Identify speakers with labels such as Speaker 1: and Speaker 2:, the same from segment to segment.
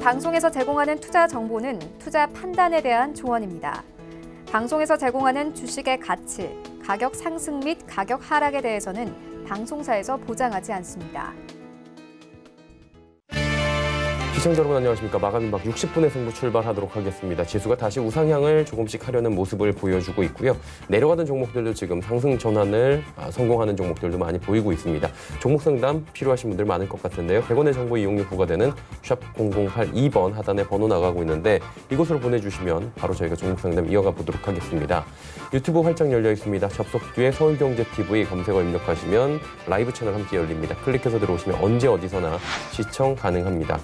Speaker 1: 방송에서 제공하는 투자 정보는 투자 판단에 대한 조언입니다. 방송에서 제공하는 주식의 가치, 가격 상승 및 가격 하락에 대해서는 방송사에서 보장하지 않습니다.
Speaker 2: 시청자 여러분 안녕하십니까. 마감이 막 60분의 승부 출발하도록 하겠습니다. 지수가 다시 우상향을 조금씩 하려는 모습을 보여주고 있고요. 내려가던 종목들도 지금 상승 전환을 성공하는 종목들도 많이 보이고 있습니다. 종목 상담 필요하신 분들 많을 것 같은데요. 100원의 정보 이용료 부과되는 샵 0082번 하단에 번호 나가고 있는데 이곳으로 보내주시면 바로 저희가 종목 상담 이어가 보도록 하겠습니다. 유튜브 활짝 열려 있습니다. 접속 뒤에 서울경제TV 검색어 입력하시면 라이브 채널 함께 열립니다. 클릭해서 들어오시면 언제 어디서나 시청 가능합니다.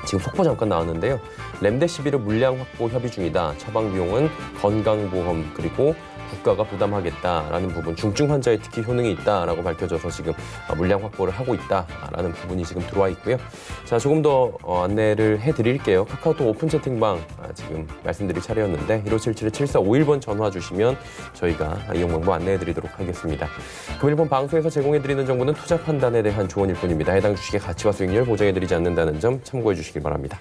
Speaker 2: 지금 속보 잠깐 나왔는데요. 렘데시비르 물량 확보 협의 중이다. 처방 비용은 건강보험 그리고 국가가 부담하겠다라는 부분, 중증 환자에 특히 효능이 있다라고 밝혀져서 지금 물량 확보를 하고 있다라는 부분이 지금 들어와 있고요. 자, 조금 더 안내를 해드릴게요. 카카오톡 오픈 채팅방 지금 말씀드릴 차례였는데 1577-7451번 전화 주시면 저희가 이용 방법 안내해드리도록 하겠습니다. 금일본 방송에서 제공해드리는 정보는 투자 판단에 대한 조언일 뿐입니다. 해당 주식의 가치와 수익률 보장해드리지 않는다는 점 참고해 주시길 바랍니다.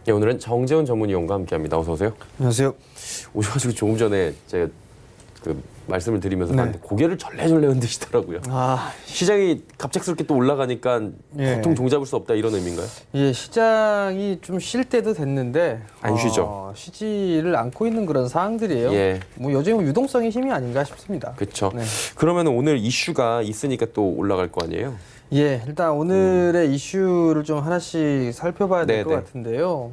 Speaker 2: 네, 오늘은 정재훈 전문위원과 함께합니다. 어서 오세요.
Speaker 3: 안녕하세요.
Speaker 2: 오셔가지고 조금 전에 제가 말씀을 드리면서 봤는데 고개를 절레절레 흔드시더라고요. 시장이 갑작스럽게 또 올라가니까 보통 종잡을 수 없다 이런 의미인가요?
Speaker 3: 예, 시장이 좀 쉴 때도 됐는데
Speaker 2: 안 쉬죠.
Speaker 3: 쉬지를 않고 있는 그런 상황들이에요.
Speaker 2: 예.
Speaker 3: 뭐 요즘 유동성의 힘이 아닌가 싶습니다.
Speaker 2: 그렇죠.
Speaker 3: 네.
Speaker 2: 그러면 오늘 이슈가 있으니까 또 올라갈 거 아니에요?
Speaker 3: 예, 일단 오늘의 이슈를 좀 하나씩 살펴봐야 될 것
Speaker 2: 네네.
Speaker 3: 같은데요.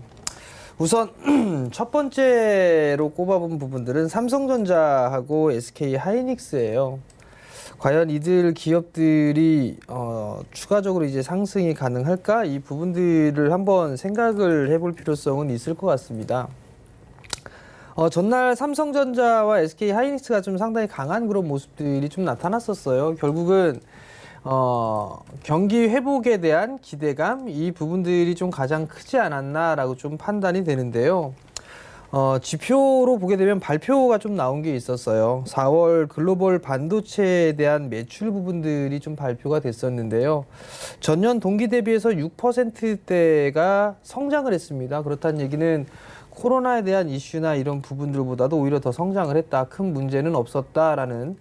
Speaker 3: 우선 첫 번째로 꼽아본 부분들은 삼성전자하고 SK 하이닉스예요. 과연 이들 기업들이 추가적으로 이제 상승이 가능할까? 이 부분들을 한번 생각을 해볼 필요성은 있을 것 같습니다. 전날 삼성전자와 SK 하이닉스가 좀 상당히 강한 그런 모습들이 좀 나타났었어요. 결국은 경기 회복에 대한 기대감, 이 부분들이 좀 가장 크지 않았나라고 좀 판단이 되는데요. 지표로 보게 되면 발표가 좀 나온 게 있었어요. 4월 글로벌 반도체에 대한 매출 부분들이 좀 발표가 됐었는데요. 전년 동기 대비해서 6%대가 성장을 했습니다. 그렇다는 얘기는 코로나에 대한 이슈나 이런 부분들보다도 오히려 더 성장을 했다. 큰 문제는 없었다라는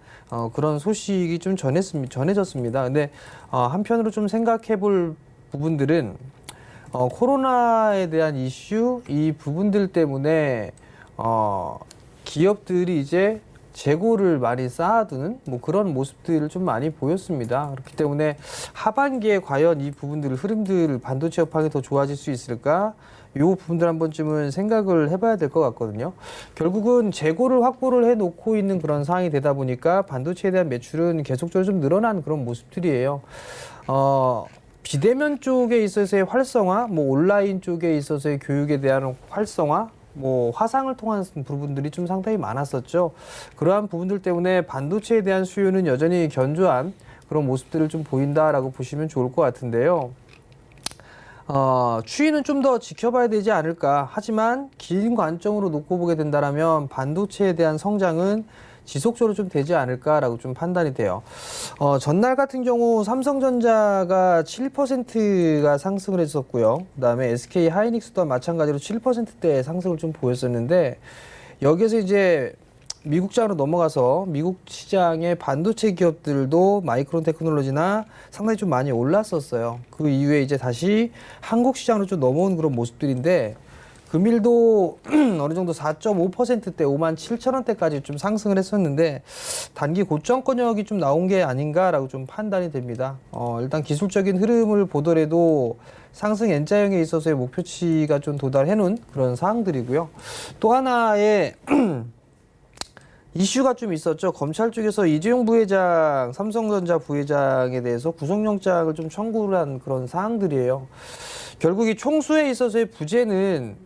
Speaker 3: 그런 소식이 좀 전해졌습니다. 근데 한편으로 좀 생각해 볼 부분들은 코로나에 대한 이슈, 이 부분들 때문에 기업들이 이제 재고를 많이 쌓아두는 뭐 그런 모습들을 좀 많이 보였습니다. 그렇기 때문에 하반기에 과연 이 부분들, 흐름들, 반도체 업황이 더 좋아질 수 있을까? 이 부분들 한 번쯤은 생각을 해봐야 될 것 같거든요. 결국은 재고를 확보를 해놓고 있는 그런 상황이 되다 보니까 반도체에 대한 매출은 계속적으로 좀 늘어난 그런 모습들이에요. 비대면 쪽에 있어서의 활성화, 뭐 온라인 쪽에 있어서의 교육에 대한 활성화, 뭐 화상을 통한 부분들이 좀 상당히 많았었죠. 그러한 부분들 때문에 반도체에 대한 수요는 여전히 견조한 그런 모습들을 좀 보인다라고 보시면 좋을 것 같은데요. 추이는 좀 더 지켜봐야 되지 않을까. 하지만 긴 관점으로 놓고 보게 된다면 반도체에 대한 성장은 지속적으로 좀 되지 않을까라고 좀 판단이 돼요. 전날 같은 경우 삼성전자가 7%가 상승을 했었고요. 그다음에 SK 하이닉스도 마찬가지로 7%대 상승을 좀 보였었는데 여기에서 이제 미국 시장으로 넘어가서 미국 시장의 반도체 기업들도 마이크론 테크놀로지나 상당히 좀 많이 올랐었어요. 그 이후에 이제 다시 한국 시장으로 좀 넘어온 그런 모습들인데 금일도 어느 정도 4.5%대 57,000원대까지 좀 상승을 했었는데 단기 고점권역이 좀 나온 게 아닌가라고 좀 판단이 됩니다. 일단 기술적인 흐름을 보더라도 상승 N자형에 있어서의 목표치가 좀 도달해 놓은 그런 사항들이고요. 또 하나의 이슈가 좀 있었죠. 검찰 쪽에서 이재용 부회장, 삼성전자 부회장에 대해서 구속영장을 좀 청구를 한 그런 사항들이에요. 결국 이 총수에 있어서의 부재는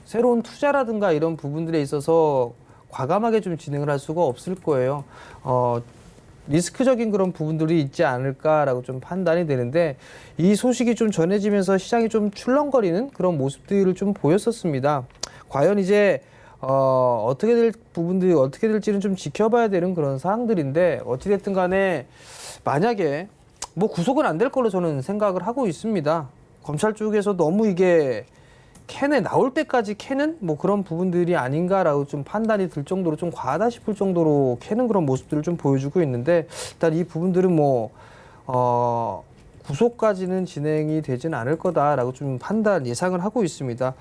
Speaker 3: 새로운 투자라든가 이런 부분들에 있어서 과감하게 좀 진행을 할 수가 없을 거예요. 리스크적인 그런 부분들이 있지 않을까라고 좀 판단이 되는데 이 소식이 좀 전해지면서 시장이 좀 출렁거리는 그런 모습들을 좀 보였었습니다. 과연 이제 어떻게 될 부분들이 어떻게 될지는 좀 지켜봐야 되는 그런 사항들인데 어찌됐든 간에 만약에 뭐 구속은 안 될 걸로 저는 생각을 하고 있습니다. 검찰 쪽에서 너무 이게 캔에 나올 때까지 캐는 뭐 그런 부분들이 아닌가라고 좀 판단이 들 정도로 좀 과하다 싶을 정도로 캐는 그런 모습들을 좀 보여주고 있는데 일단 이 부분들은 뭐 구속까지는 진행이 되진 않을 거다라고 좀 예상을 하고 있습니다.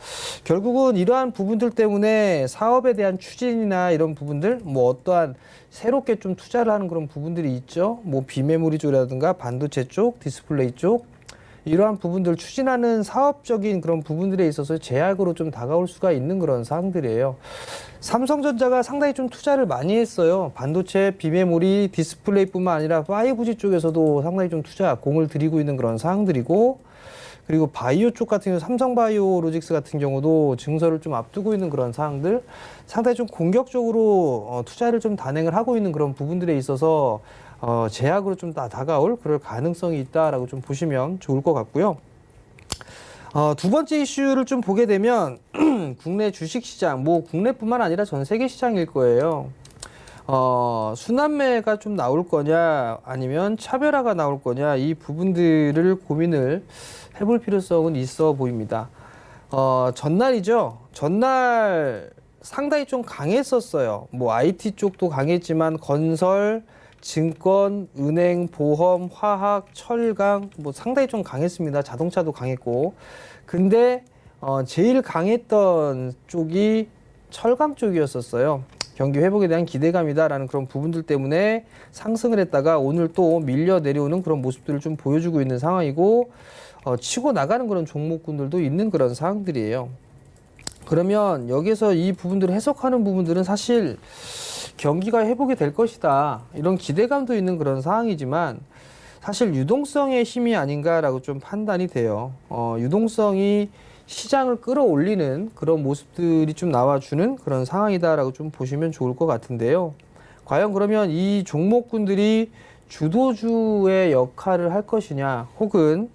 Speaker 3: 결국은 이러한 부분들 때문에 사업에 대한 추진이나 이런 부분들, 뭐 어떠한 새롭게 좀 투자를 하는 그런 부분들이 있죠. 뭐 비메모리 쪽이라든가 반도체 쪽, 디스플레이 쪽, 이러한 부분들 추진하는 사업적인 그런 부분들에 있어서 제약으로 좀 다가올 수가 있는 그런 사항들이에요. 삼성전자가 상당히 좀 투자를 많이 했어요. 반도체, 비메모리, 디스플레이뿐만 아니라 5G 쪽에서도 상당히 좀 공을 들이고 있는 그런 사항들이고, 그리고 바이오 쪽 같은 경우 삼성바이오로직스 같은 경우도 증설을 좀 앞두고 있는 그런 사항들, 상당히 좀 공격적으로 투자를 좀 단행을 하고 있는 그런 부분들에 있어서 제약으로 좀 다가올 그럴 가능성이 있다라고 좀 보시면 좋을 것 같고요. 두 번째 이슈를 좀 보게 되면 국내 주식시장, 뭐 국내뿐만 아니라 전 세계 시장일 거예요. 순환매가 좀 나올 거냐 아니면 차별화가 나올 거냐 이 부분들을 고민을 해볼 필요성은 있어 보입니다. 전날이죠. 전날 상당히 좀 강했었어요. 뭐 IT 쪽도 강했지만 건설, 증권, 은행, 보험, 화학, 철강 뭐 상당히 좀 강했습니다. 자동차도 강했고. 근데 제일 강했던 쪽이 철강 쪽이었었어요. 경기 회복에 대한 기대감이다라는 그런 부분들 때문에 상승을 했다가 오늘 또 밀려 내려오는 그런 모습들을 좀 보여주고 있는 상황이고 치고 나가는 그런 종목군들도 있는 그런 상황들이에요. 그러면 여기서 이 부분들을 해석하는 부분들은 사실 경기가 회복이 될 것이다. 이런 기대감도 있는 그런 상황이지만 사실 유동성의 힘이 아닌가라고 좀 판단이 돼요. 유동성이 시장을 끌어올리는 그런 모습들이 좀 나와주는 그런 상황이다라고 좀 보시면 좋을 것 같은데요. 과연 그러면 이 종목군들이 주도주의 역할을 할 것이냐 혹은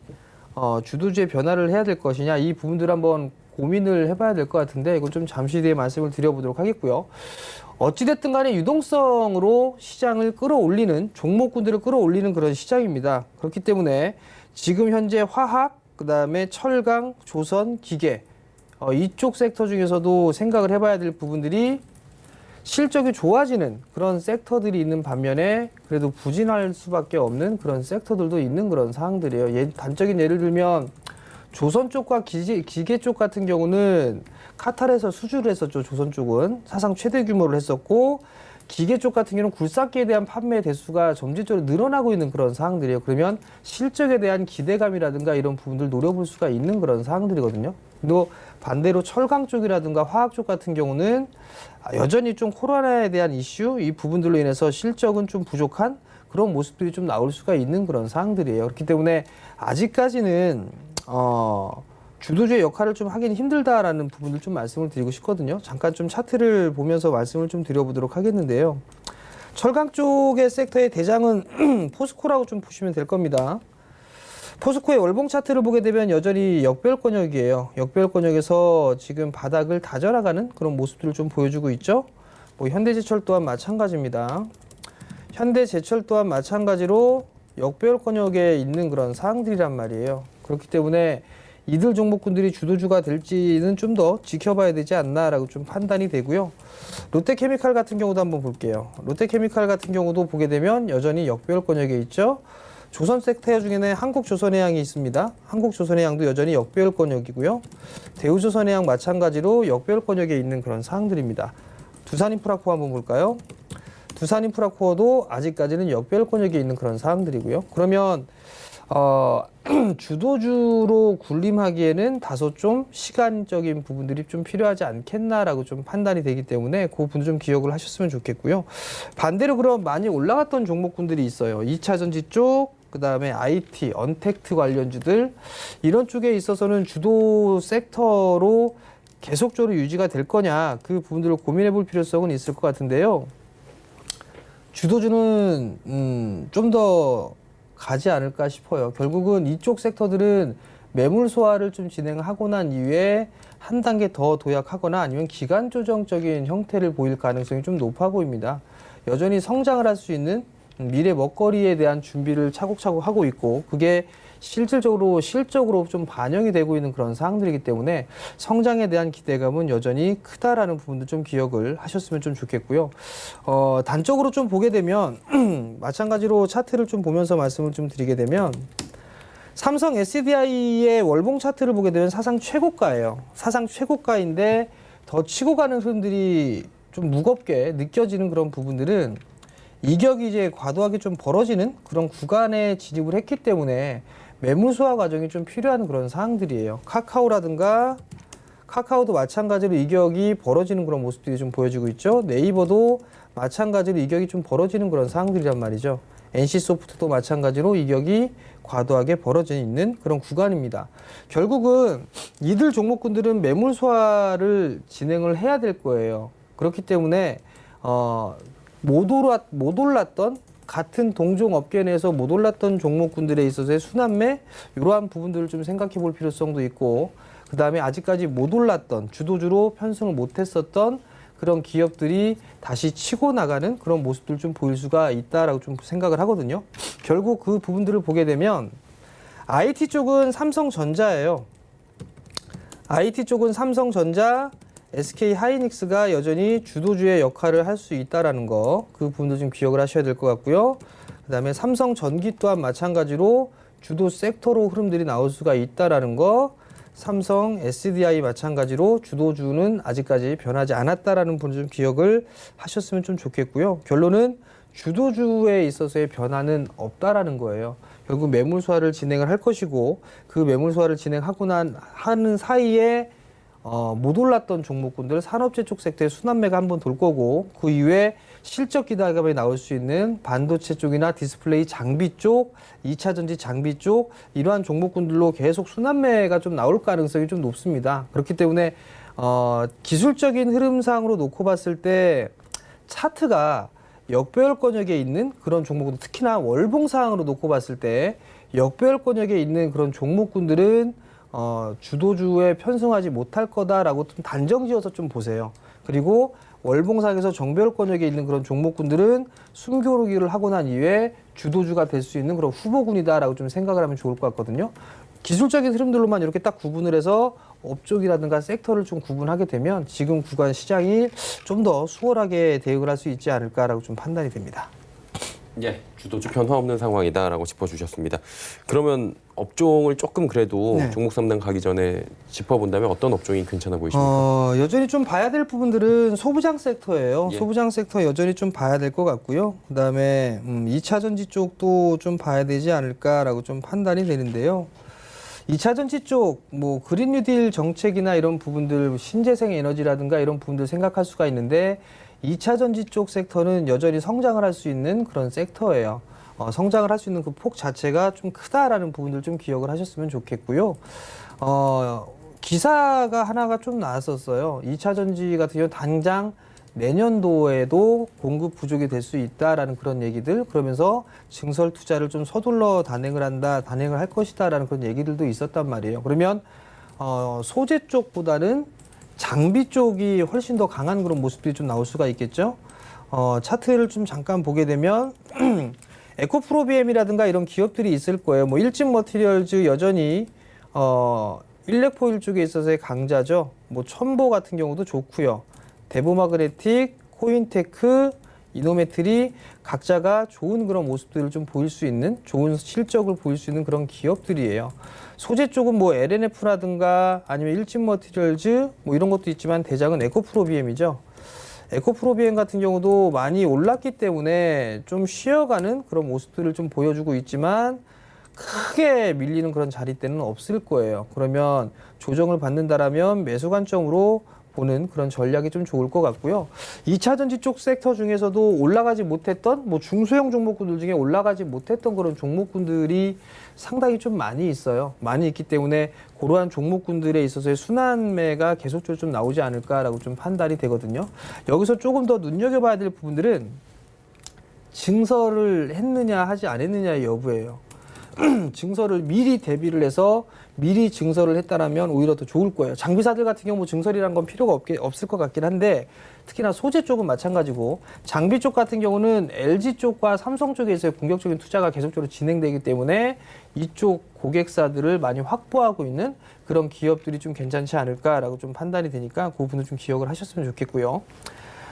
Speaker 3: 주도주의 변화를 해야 될 것이냐 이 부분들 한번 고민을 해봐야 될 것 같은데 이건 좀 잠시 뒤에 말씀을 드려보도록 하겠고요. 어찌됐든 간에 유동성으로 시장을 끌어올리는 종목군들을 끌어올리는 그런 시장입니다. 그렇기 때문에 지금 현재 화학, 그 다음에 철강, 조선, 기계 이쪽 섹터 중에서도 생각을 해봐야 될 부분들이 실적이 좋아지는 그런 섹터들이 있는 반면에 그래도 부진할 수밖에 없는 그런 섹터들도 있는 그런 상황들이에요. 단적인 예를 들면 조선 쪽과 기계 쪽 같은 경우는 카탈에서 수주를 했었죠. 조선 쪽은 사상 최대 규모를 했었고 기계 쪽 같은 경우는 굴삭기에 대한 판매 대수가 점진적으로 늘어나고 있는 그런 상황들이에요. 그러면 실적에 대한 기대감이라든가 이런 부분들 노려볼 수가 있는 그런 상황들이거든요. 또 반대로 철강 쪽이라든가 화학 쪽 같은 경우는 여전히 좀 코로나에 대한 이슈 이 부분들로 인해서 실적은 좀 부족한 그런 모습들이 좀 나올 수가 있는 그런 상황들이에요. 그렇기 때문에 아직까지는 주도주의 역할을 좀 하긴 힘들다라는 부분을 좀 말씀을 드리고 싶거든요. 잠깐 좀 차트를 보면서 말씀을 좀 드려보도록 하겠는데요. 철강 쪽의 섹터의 대장은 포스코라고 좀 보시면 될 겁니다. 포스코의 월봉 차트를 보게 되면 여전히 역별권역이에요. 역별권역에서 지금 바닥을 다져나가는 그런 모습들을 좀 보여주고 있죠. 뭐 현대제철 또한 마찬가지입니다. 현대제철 또한 마찬가지로 역별권역에 있는 그런 사항들이란 말이에요. 그렇기 때문에 이들 종목군들이 주도주가 될지는 좀 더 지켜봐야 되지 않나라고 좀 판단이 되고요. 롯데케미칼 같은 경우도 한번 볼게요. 롯데케미칼 같은 경우도 보게 되면 여전히 역배열권역에 있죠. 조선 섹터 중에는 한국조선해양이 있습니다. 한국조선해양도 여전히 역배열권역이고요. 대우조선해양 마찬가지로 역배열권역에 있는 그런 사항들입니다. 두산인프라코어 한번 볼까요? 두산인프라코어도 아직까지는 역배열권역에 있는 그런 사항들이고요. 그러면 주도주로 군림하기에는 다소 좀 시간적인 부분들이 좀 필요하지 않겠나라고 좀 판단이 되기 때문에 그 부분 좀 기억을 하셨으면 좋겠고요. 반대로 그럼 많이 올라갔던 종목군들이 있어요. 2차전지 쪽, 그 다음에 IT, 언택트 관련주들 이런 쪽에 있어서는 주도 섹터로 계속적으로 유지가 될 거냐 그 부분들을 고민해 볼 필요성은 있을 것 같은데요. 주도주는 좀 더 가지 않을까 싶어요. 결국은 이쪽 섹터들은 매물 소화를 좀 진행하고 난 이후에 한 단계 더 도약하거나 아니면 기간 조정적인 형태를 보일 가능성이 좀 높아 보입니다. 여전히 성장을 할 수 있는 미래 먹거리에 대한 준비를 차곡차곡 하고 있고 그게 실질적으로 실적으로 좀 반영이 되고 있는 그런 사항들이기 때문에 성장에 대한 기대감은 여전히 크다라는 부분도 좀 기억을 하셨으면 좀 좋겠고요. 단적으로 좀 보게 되면 마찬가지로 차트를 좀 보면서 말씀을 좀 드리게 되면 삼성 SDI의 월봉 차트를 보게 되면 사상 최고가예요. 사상 최고가인데 더 치고 가는 흐름들이 좀 무겁게 느껴지는 그런 부분들은 이격이 이제 과도하게 좀 벌어지는 그런 구간에 진입을 했기 때문에 매물 소화 과정이 좀 필요한 그런 사항들이에요. 카카오도 마찬가지로 이격이 벌어지는 그런 모습들이 좀 보여지고 있죠. 네이버도 마찬가지로 이격이 좀 벌어지는 그런 사항들이란 말이죠. NC소프트도 마찬가지로 이격이 과도하게 벌어져 있는 그런 구간입니다. 결국은 이들 종목군들은 매물 소화를 진행을 해야 될 거예요. 그렇기 때문에 못 올랐던 같은 동종 업계 내에서 못 올랐던 종목군들에 있어서의 순환매 이러한 부분들을 좀 생각해 볼 필요성도 있고 그 다음에 아직까지 못 올랐던 주도주로 편승을 못했었던 그런 기업들이 다시 치고 나가는 그런 모습들 좀 보일 수가 있다라고 좀 생각을 하거든요. 결국 그 부분들을 보게 되면 IT 쪽은 삼성전자예요. IT 쪽은 삼성전자, SK 하이닉스가 여전히 주도주의 역할을 할 수 있다라는 거, 그 부분도 좀 기억을 하셔야 될 것 같고요. 그다음에 삼성전기 또한 마찬가지로 주도 섹터로 흐름들이 나올 수가 있다라는 거, 삼성 SDI 마찬가지로 주도주는 아직까지 변하지 않았다라는 부분 좀 기억을 하셨으면 좀 좋겠고요. 결론은 주도주에 있어서의 변화는 없다라는 거예요. 결국 매물 소화를 진행을 할 것이고 그 매물 소화를 진행하고 하는 사이에 못 올랐던 종목군들 산업재 쪽 섹터의 순환매가 한번 돌 거고 그 이후에 실적 기대감이 나올 수 있는 반도체 쪽이나 디스플레이 장비 쪽, 2차 전지 장비 쪽 이러한 종목군들로 계속 순환매가 좀 나올 가능성이 좀 높습니다. 그렇기 때문에 기술적인 흐름상으로 놓고 봤을 때 차트가 역배열권역에 있는 그런 종목들 특히나 월봉상으로 놓고 봤을 때 역배열권역에 있는 그런 종목군들은 주도주에 편승하지 못할 거다라고 좀 단정지어서 좀 보세요. 그리고 월봉상에서 정배열권역에 있는 그런 종목군들은 숨겨루기를 하고 난 이후에 주도주가 될 수 있는 그런 후보군이다라고 좀 생각을 하면 좋을 것 같거든요. 기술적인 흐름들로만 이렇게 딱 구분을 해서 업종이라든가 섹터를 좀 구분하게 되면 지금 구간 시장이 좀 더 수월하게 대응을 할 수 있지 않을까라고 좀 판단이 됩니다.
Speaker 2: 예, 주도주 변화 없는 상황이다라고 짚어주셨습니다. 그러면 업종을 조금 그래도
Speaker 3: 네.
Speaker 2: 종목 상담 가기 전에 짚어본다면 어떤 업종이 괜찮아 보이십니까?
Speaker 3: 여전히 좀 봐야 될 부분들은 소부장 섹터예요.
Speaker 2: 예.
Speaker 3: 소부장 섹터 여전히 좀 봐야 될 것 같고요. 그다음에 2차 전지 쪽도 좀 봐야 되지 않을까라고 좀 판단이 되는데요. 2차 전지 쪽, 뭐 그린 뉴딜 정책이나 이런 부분들, 신재생 에너지라든가 이런 부분들 생각할 수가 있는데 2차 전지 쪽 섹터는 여전히 성장을 할 수 있는 그런 섹터예요. 성장을 할 수 있는 그 폭 자체가 좀 크다라는 부분들 좀 기억을 하셨으면 좋겠고요. 기사가 하나가 좀 나왔었어요. 2차 전지 같은 경우 당장 내년도에도 공급 부족이 될 수 있다라는 그런 얘기들, 그러면서 증설 투자를 좀 서둘러 단행을 할 것이다라는 그런 얘기들도 있었단 말이에요. 그러면 소재 쪽보다는 장비 쪽이 훨씬 더 강한 그런 모습들이 좀 나올 수가 있겠죠. 차트를 좀 잠깐 보게 되면 에코프로비엠이라든가 이런 기업들이 있을 거예요. 뭐 일진머티리얼즈 여전히 일렉포일 쪽에 있어서의 강자죠. 뭐 첨보 같은 경우도 좋고요. 대보마그네틱, 코인테크, 이노메트리 각자가 좋은 그런 모습들을 좀 보일 수 있는, 좋은 실적을 보일 수 있는 그런 기업들이에요. 소재 쪽은 뭐 LNF라든가 아니면 일진머티리얼즈 뭐 이런 것도 있지만 대장은 에코프로비엠이죠. 에코프로비엠 같은 경우도 많이 올랐기 때문에 좀 쉬어가는 그런 모습들을 좀 보여주고 있지만 크게 밀리는 그런 자리대는 없을 거예요. 그러면 조정을 받는다라면 매수 관점으로 보는 그런 전략이 좀 좋을 것 같고요. 2차 전지 쪽 섹터 중에서도 올라가지 못했던 뭐 중소형 종목군들 중에 올라가지 못했던 그런 종목군들이 상당히 좀 많이 있어요. 많이 있기 때문에 그러한 종목군들에 있어서의 순환매가 계속적으로 좀 나오지 않을까라고 좀 판단이 되거든요. 여기서 조금 더 눈여겨봐야 될 부분들은 증설을 했느냐 하지 않았느냐의 여부예요. 증설을 미리 대비를 해서 미리 증설을 했다라면 오히려 더 좋을 거예요. 장비사들 같은 경우 증설이란 건 필요가 없을 것 같긴 한데 특히나 소재 쪽은 마찬가지고 장비 쪽 같은 경우는 LG 쪽과 삼성 쪽에서의 공격적인 투자가 계속적으로 진행되기 때문에 이쪽 고객사들을 많이 확보하고 있는 그런 기업들이 좀 괜찮지 않을까라고 좀 판단이 되니까 그 부분을 좀 기억을 하셨으면 좋겠고요.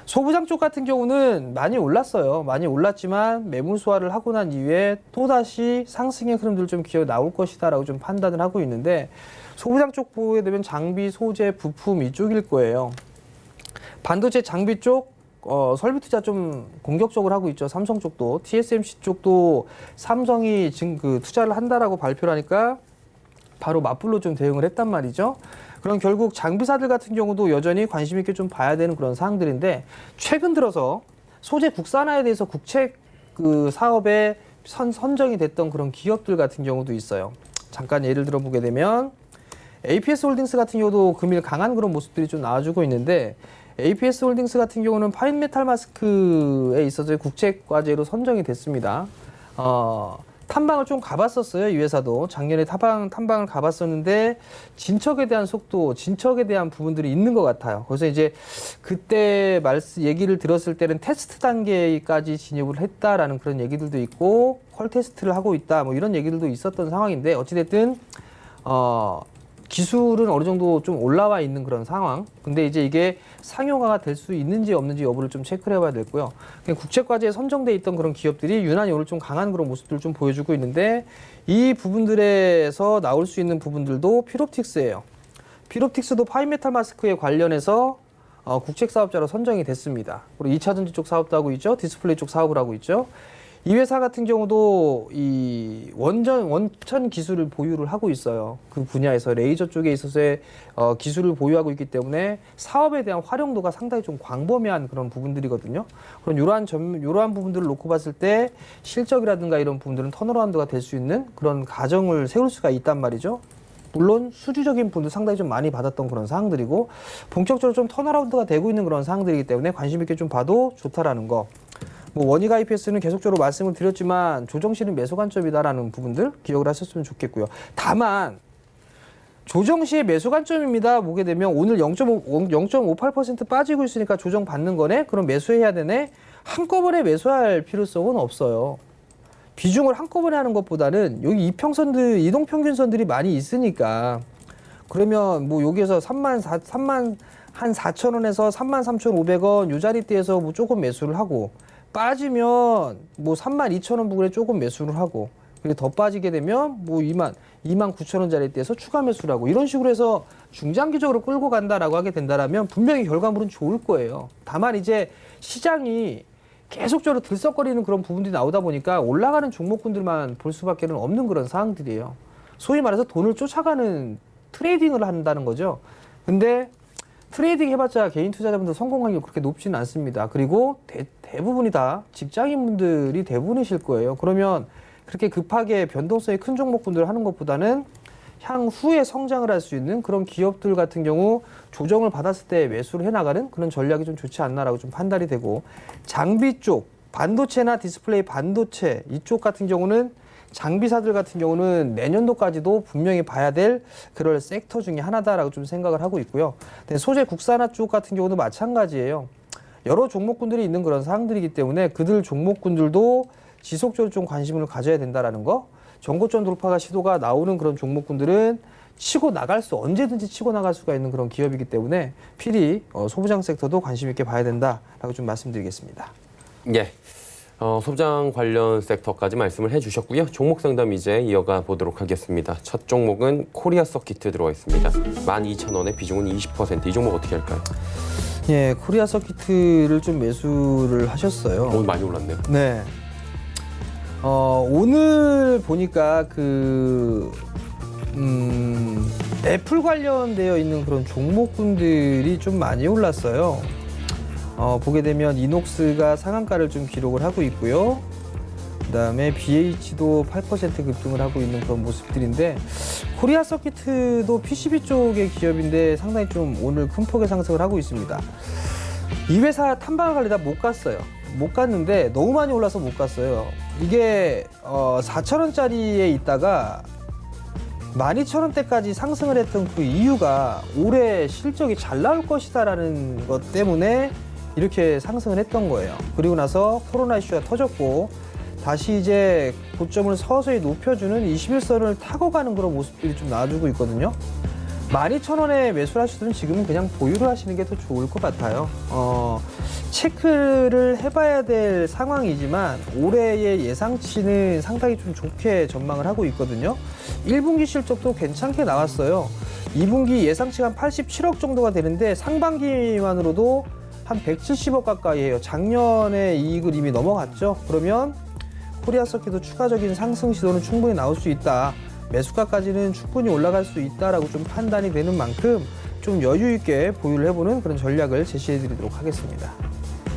Speaker 3: 소부장 쪽 같은 경우는 많이 올랐어요. 많이 올랐지만 매물 소화를 하고 난 이후에 또다시 상승의 흐름들 좀 기어 나올 것이다라고 좀 판단을 하고 있는데 소부장 쪽 보게 되면 장비, 소재, 부품 이쪽일 거예요. 반도체 장비 쪽 설비 투자 좀 공격적으로 하고 있죠. 삼성 쪽도 TSMC 쪽도 삼성이 지금 그 투자를 한다라고 발표를 하니까 바로 맞불로 좀 대응을 했단 말이죠. 그럼 결국 장비사들 같은 경우도 여전히 관심 있게 좀 봐야 되는 그런 사항들인데 최근 들어서 소재 국산화에 대해서 국책 그 사업에 선정이 됐던 그런 기업들 같은 경우도 있어요. 잠깐 예를 들어 보게 되면 APS 홀딩스 같은 경우도 금일 강한 그런 모습들이 좀 나와주고 있는데 APS 홀딩스 같은 경우는 파인 메탈 마스크에 있어서 국책 과제로 선정이 됐습니다. 탐방을 좀 가봤었어요. 이 회사도 작년에 탐방을 가봤었는데 진척에 대한 속도, 진척에 대한 부분들이 있는 것 같아요. 그래서 이제 그때 얘기를 들었을 때는 테스트 단계까지 진입을 했다라는 그런 얘기들도 있고 퀄 테스트를 하고 있다 뭐 이런 얘기들도 있었던 상황인데 어찌됐든 기술은 어느 정도 좀 올라와 있는 그런 상황. 근데 이제 이게 상용화가 될 수 있는지 없는지 여부를 좀 체크를 해봐야 되고요. 국책과제에 선정돼 있던 그런 기업들이 유난히 오늘 좀 강한 그런 모습들을 좀 보여주고 있는데 이 부분들에서 나올 수 있는 부분들도 필옵틱스예요. 필옵틱스도 파이메탈 마스크에 관련해서 국책 사업자로 선정이 됐습니다. 그리고 2차전지 쪽 사업도 하고 있죠. 디스플레이 쪽 사업을 하고 있죠. 이 회사 같은 경우도 이 원천 기술을 보유를 하고 있어요. 그 분야에서 레이저 쪽에 있어서의 기술을 보유하고 있기 때문에 사업에 대한 활용도가 상당히 좀 광범위한 그런 부분들이거든요. 그런 이러한 부분들을 놓고 봤을 때 실적이라든가 이런 부분들은 턴어라운드가 될 수 있는 그런 가정을 세울 수가 있단 말이죠. 물론 수주적인 분도 상당히 좀 많이 받았던 그런 사항들이고 본격적으로 좀 턴어라운드가 되고 있는 그런 사항들이기 때문에 관심 있게 좀 봐도 좋다라는 거. 뭐 원익 IPS는 계속적으로 말씀을 드렸지만 조정시는 매수 관점이다라는 부분들 기억을 하셨으면 좋겠고요. 다만 조정시의 매수 관점입니다. 보게 되면 오늘 0.58% 빠지고 있으니까 조정 받는 거네? 그럼 매수해야 되네? 한꺼번에 매수할 필요성은 없어요. 비중을 한꺼번에 하는 것보다는 여기 이평선들, 이동평균선들이 많이 있으니까 그러면 뭐 여기에서 3만 한 4,000원에서 33,500원 요 자리대에서 뭐 조금 매수를 하고 빠지면 뭐 32,000원 부근에 조금 매수를 하고 그리고 더 빠지게 되면 뭐 29,000원 자리대에서 추가 매수를 하고 이런 식으로 해서 중장기적으로 끌고 간다라고 하게 된다라면 분명히 결과물은 좋을 거예요. 다만 이제 시장이 계속적으로 들썩거리는 그런 부분들이 나오다 보니까 올라가는 종목군들만 볼 수밖에 없는 그런 상황들이에요. 소위 말해서 돈을 쫓아가는 트레이딩을 한다는 거죠. 근데 트레이딩 해봤자 개인 투자자분들 성공 확률이 그렇게 높지는 않습니다. 그리고 대부분이 다 직장인분들이 대부분이실 거예요. 그러면 그렇게 급하게 변동성이 큰 종목군들을 하는 것보다는 향후에 성장을 할 수 있는 그런 기업들 같은 경우 조정을 받았을 때 매수를 해나가는 그런 전략이 좀 좋지 않나라고 좀 판단이 되고 장비 쪽, 반도체나 디스플레이 반도체 이쪽 같은 경우는 장비사들 같은 경우는 내년도까지도 분명히 봐야 될 그럴 섹터 중에 하나다라고 좀 생각을 하고 있고요. 근데 소재 국산화 쪽 같은 경우도 마찬가지예요. 여러 종목군들이 있는 그런 사항들이기 때문에 그들 종목군들도 지속적으로 좀 관심을 가져야 된다라는 거. 전고점 돌파가 시도가 나오는 그런 종목군들은 언제든지 치고 나갈 수가 있는 그런 기업이기 때문에 필히 소부장 섹터도 관심 있게 봐야 된다라고 좀 말씀드리겠습니다.
Speaker 2: 예. 소부장 관련 섹터까지 말씀을 해주셨고요. 종목 상담 이제 이어가 보도록 하겠습니다. 첫 종목은 코리아 서키트 들어와 있습니다. 12,000원에 비중은 20%. 이 종목 어떻게 할까요?
Speaker 3: 예, 코리아 서키트를 좀 매수를 하셨어요.
Speaker 2: 오늘 많이 올랐네요.
Speaker 3: 네. 오늘 보니까 애플 관련되어 있는 그런 종목군들이 좀 많이 올랐어요. 보게 되면 이녹스가 상한가를 좀 기록을 하고 있고요. 그다음에 BH도 8% 급등을 하고 있는 그런 모습들인데 코리아 서키트도 PCB 쪽의 기업인데 상당히 좀 오늘 큰 폭의 상승을 하고 있습니다. 이 회사 탐방을 가려다 못 갔어요. 못 갔는데 너무 많이 올라서 못 갔어요. 이게 4,000원짜리에 있다가 12,000원대까지 상승을 했던 그 이유가 올해 실적이 잘 나올 것이다라는 것 때문에 이렇게 상승을 했던 거예요. 그리고 나서 코로나 이슈가 터졌고 다시 이제 고점을 서서히 높여주는 21선을 타고 가는 그런 모습들이 좀 나와주고 있거든요. 12,000원에 매수를 하시더라도 지금은 그냥 보유를 하시는 게 더 좋을 것 같아요. 체크를 해봐야 될 상황이지만 올해의 예상치는 상당히 좀 좋게 전망을 하고 있거든요. 1분기 실적도 괜찮게 나왔어요. 2분기 예상치가 한 87억 정도가 되는데 상반기만으로도 한 170억 가까이 해요. 작년에 이익을 이미 넘어갔죠. 그러면 코리아서킷도 추가적인 상승 시도는 충분히 나올 수 있다. 매수가까지는 충분히 올라갈 수 있다라고 좀 판단이 되는 만큼 좀 여유 있게 보유를 해보는 그런 전략을 제시해 드리도록 하겠습니다.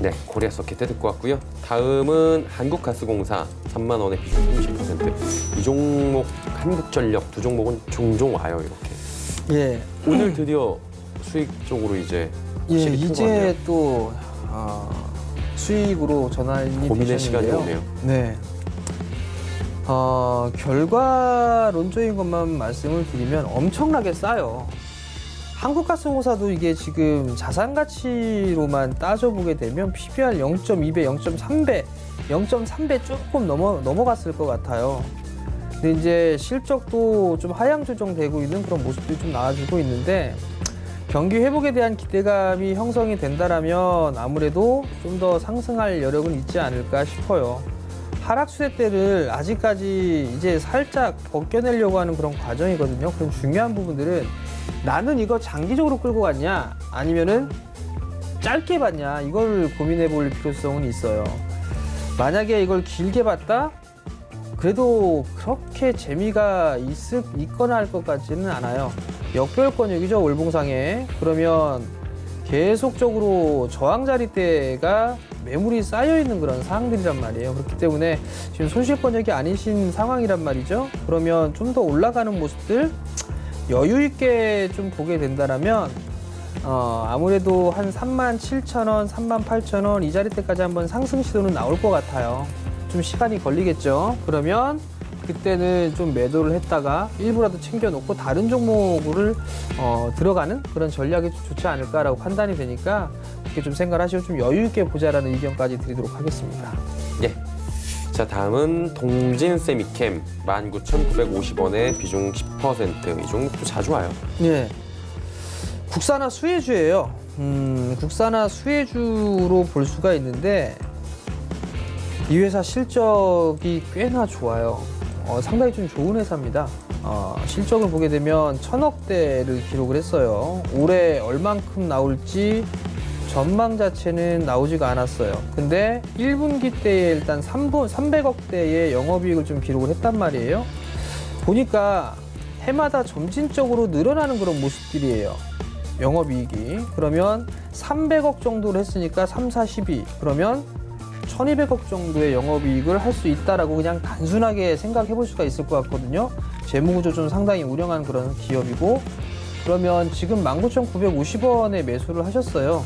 Speaker 2: 네, 코리아 서킷 듣고 왔고요. 다음은 한국가스공사 3만 원의 비중 30%. 이 종목 한국전력 두 종목은 종종 와요 이렇게.
Speaker 3: 예,
Speaker 2: 오늘 드디어 수익 쪽으로 이제
Speaker 3: 예,
Speaker 2: 확실히 큰 것 같네요.
Speaker 3: 이제 또 수익으로 전환이
Speaker 2: 고민의 시간이
Speaker 3: 되셨는데요.
Speaker 2: 오네요.
Speaker 3: 네. 결과론적인 것만 말씀을 드리면 엄청나게 싸요. 한국가스공사도 이게 지금 자산 가치로만 따져보게 되면 PBR 0.2배, 0.3배, 0.3배 조금 넘어갔을 것 같아요. 근데 이제 실적도 좀 하향 조정되고 있는 그런 모습들이 좀 나와주고 있는데 경기 회복에 대한 기대감이 형성이 된다라면 아무래도 좀 더 상승할 여력은 있지 않을까 싶어요. 하락 추세대를 아직까지 이제 살짝 벗겨내려고 하는 그런 과정이거든요. 그런 중요한 부분들은 나는 이거 장기적으로 끌고 갔냐 아니면은 짧게 봤냐 이걸 고민해 볼 필요성은 있어요. 만약에 이걸 길게 봤다? 그래도 그렇게 재미가 있거나 할 것 같지는 않아요. 역별권역이죠, 월봉상에. 그러면 계속적으로 저항 자리대가 매물이 쌓여있는 그런 상황들이란 말이에요. 그렇기 때문에 지금 손실권역이 아니신 상황이란 말이죠. 그러면 좀 더 올라가는 모습들 여유 있게 좀 보게 된다라면 아무래도 한 37,000원, 38,000원 이 자리대까지 한번 상승 시도는 나올 것 같아요. 좀 시간이 걸리겠죠. 그러면 그때는 좀 매도를 했다가 일부라도 챙겨놓고 다른 종목을 들어가는 그런 전략이 좀 좋지 않을까라고 판단이 되니까 그렇게 좀 생각하시고 좀 여유 있게 보자라는 의견까지 드리도록 하겠습니다.
Speaker 2: 예. 자, 다음은 동진세미캠 19,950원에 비중 10%. 이 종목도 자주 와요.
Speaker 3: 예. 국산화 수혜주예요. 국산화 수혜주로 볼 수가 있는데 이 회사 실적이 꽤나 좋아요. 상당히 좀 좋은 회사입니다. 실적을 보게 되면 1,000억대를 기록을 했어요. 올해 얼만큼 나올지 전망 자체는 나오지가 않았어요. 근데 1분기 때에 일단 300억대의 영업이익을 좀 기록을 했단 말이에요. 보니까 해마다 점진적으로 늘어나는 그런 모습들이에요. 영업이익이. 그러면 300억 정도를 했으니까 3, 4, 12. 그러면 1,200억 정도의 영업이익을 할 수 있다라고 그냥 단순하게 생각해 볼 수가 있을 것 같거든요. 재무구조 좀 상당히 우량한 그런 기업이고 그러면 지금 19,950원에 매수를 하셨어요.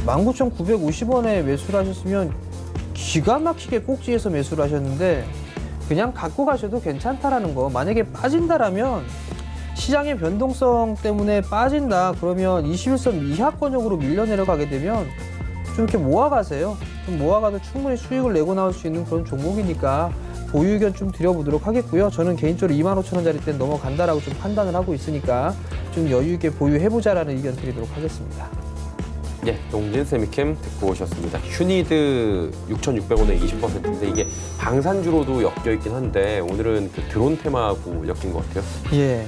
Speaker 3: 19,950원에 매수를 하셨으면 기가 막히게 꼭지에서 매수를 하셨는데 그냥 갖고 가셔도 괜찮다라는 거. 만약에 빠진다라면 시장의 변동성 때문에 빠진다 그러면 21선 이하권역으로 밀려 내려가게 되면 좀 이렇게 모아가세요. 좀 모아가도 충분히 수익을 내고 나올 수 있는 그런 종목이니까 보유 의견 좀 드려보도록 하겠고요. 저는 개인적으로 25,000원짜리 때 넘어간다라고 좀 판단을 하고 있으니까 좀 여유 있게 보유해보자라는 의견 드리도록 하겠습니다.
Speaker 2: 예, 동진세미캠 듣고 오셨습니다. 휴니드 6,600원에 20%인데 이게 방산주로도 엮여 있긴 한데 오늘은 그 드론 테마하고 엮인 것 같아요.
Speaker 3: 예,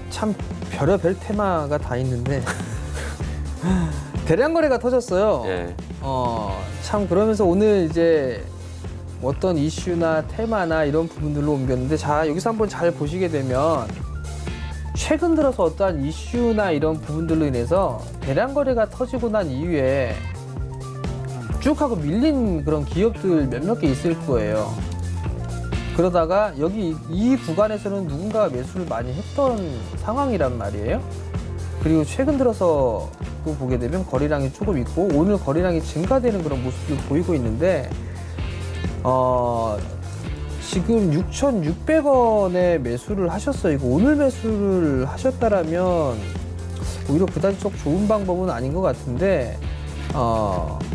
Speaker 3: 참 별의별 테마가 다 있는데 대량 거래가 터졌어요.
Speaker 2: 예.
Speaker 3: 참 그러면서 오늘 이제 어떤 이슈나 테마나 이런 부분들로 옮겼는데 자 여기서 한번 잘 보시게 되면 최근 들어서 어떠한 이슈나 이런 부분들로 인해서 대량 거래가 터지고 난 이후에 쭉 하고 밀린 그런 기업들 몇몇 개 있을 거예요. 그러다가 여기 이 구간에서는 누군가가 매수를 많이 했던 상황이란 말이에요. 그리고 최근 들어서 자꾸 보게 되면 거래량이 조금 있고 오늘 거래량이 증가되는 그런 모습을 보이고 있는데 지금 6,600원에 매수를 하셨어요. 이거 오늘 매수를 하셨다라면 오히려 그다지 썩 좋은 방법은 아닌 것 같은데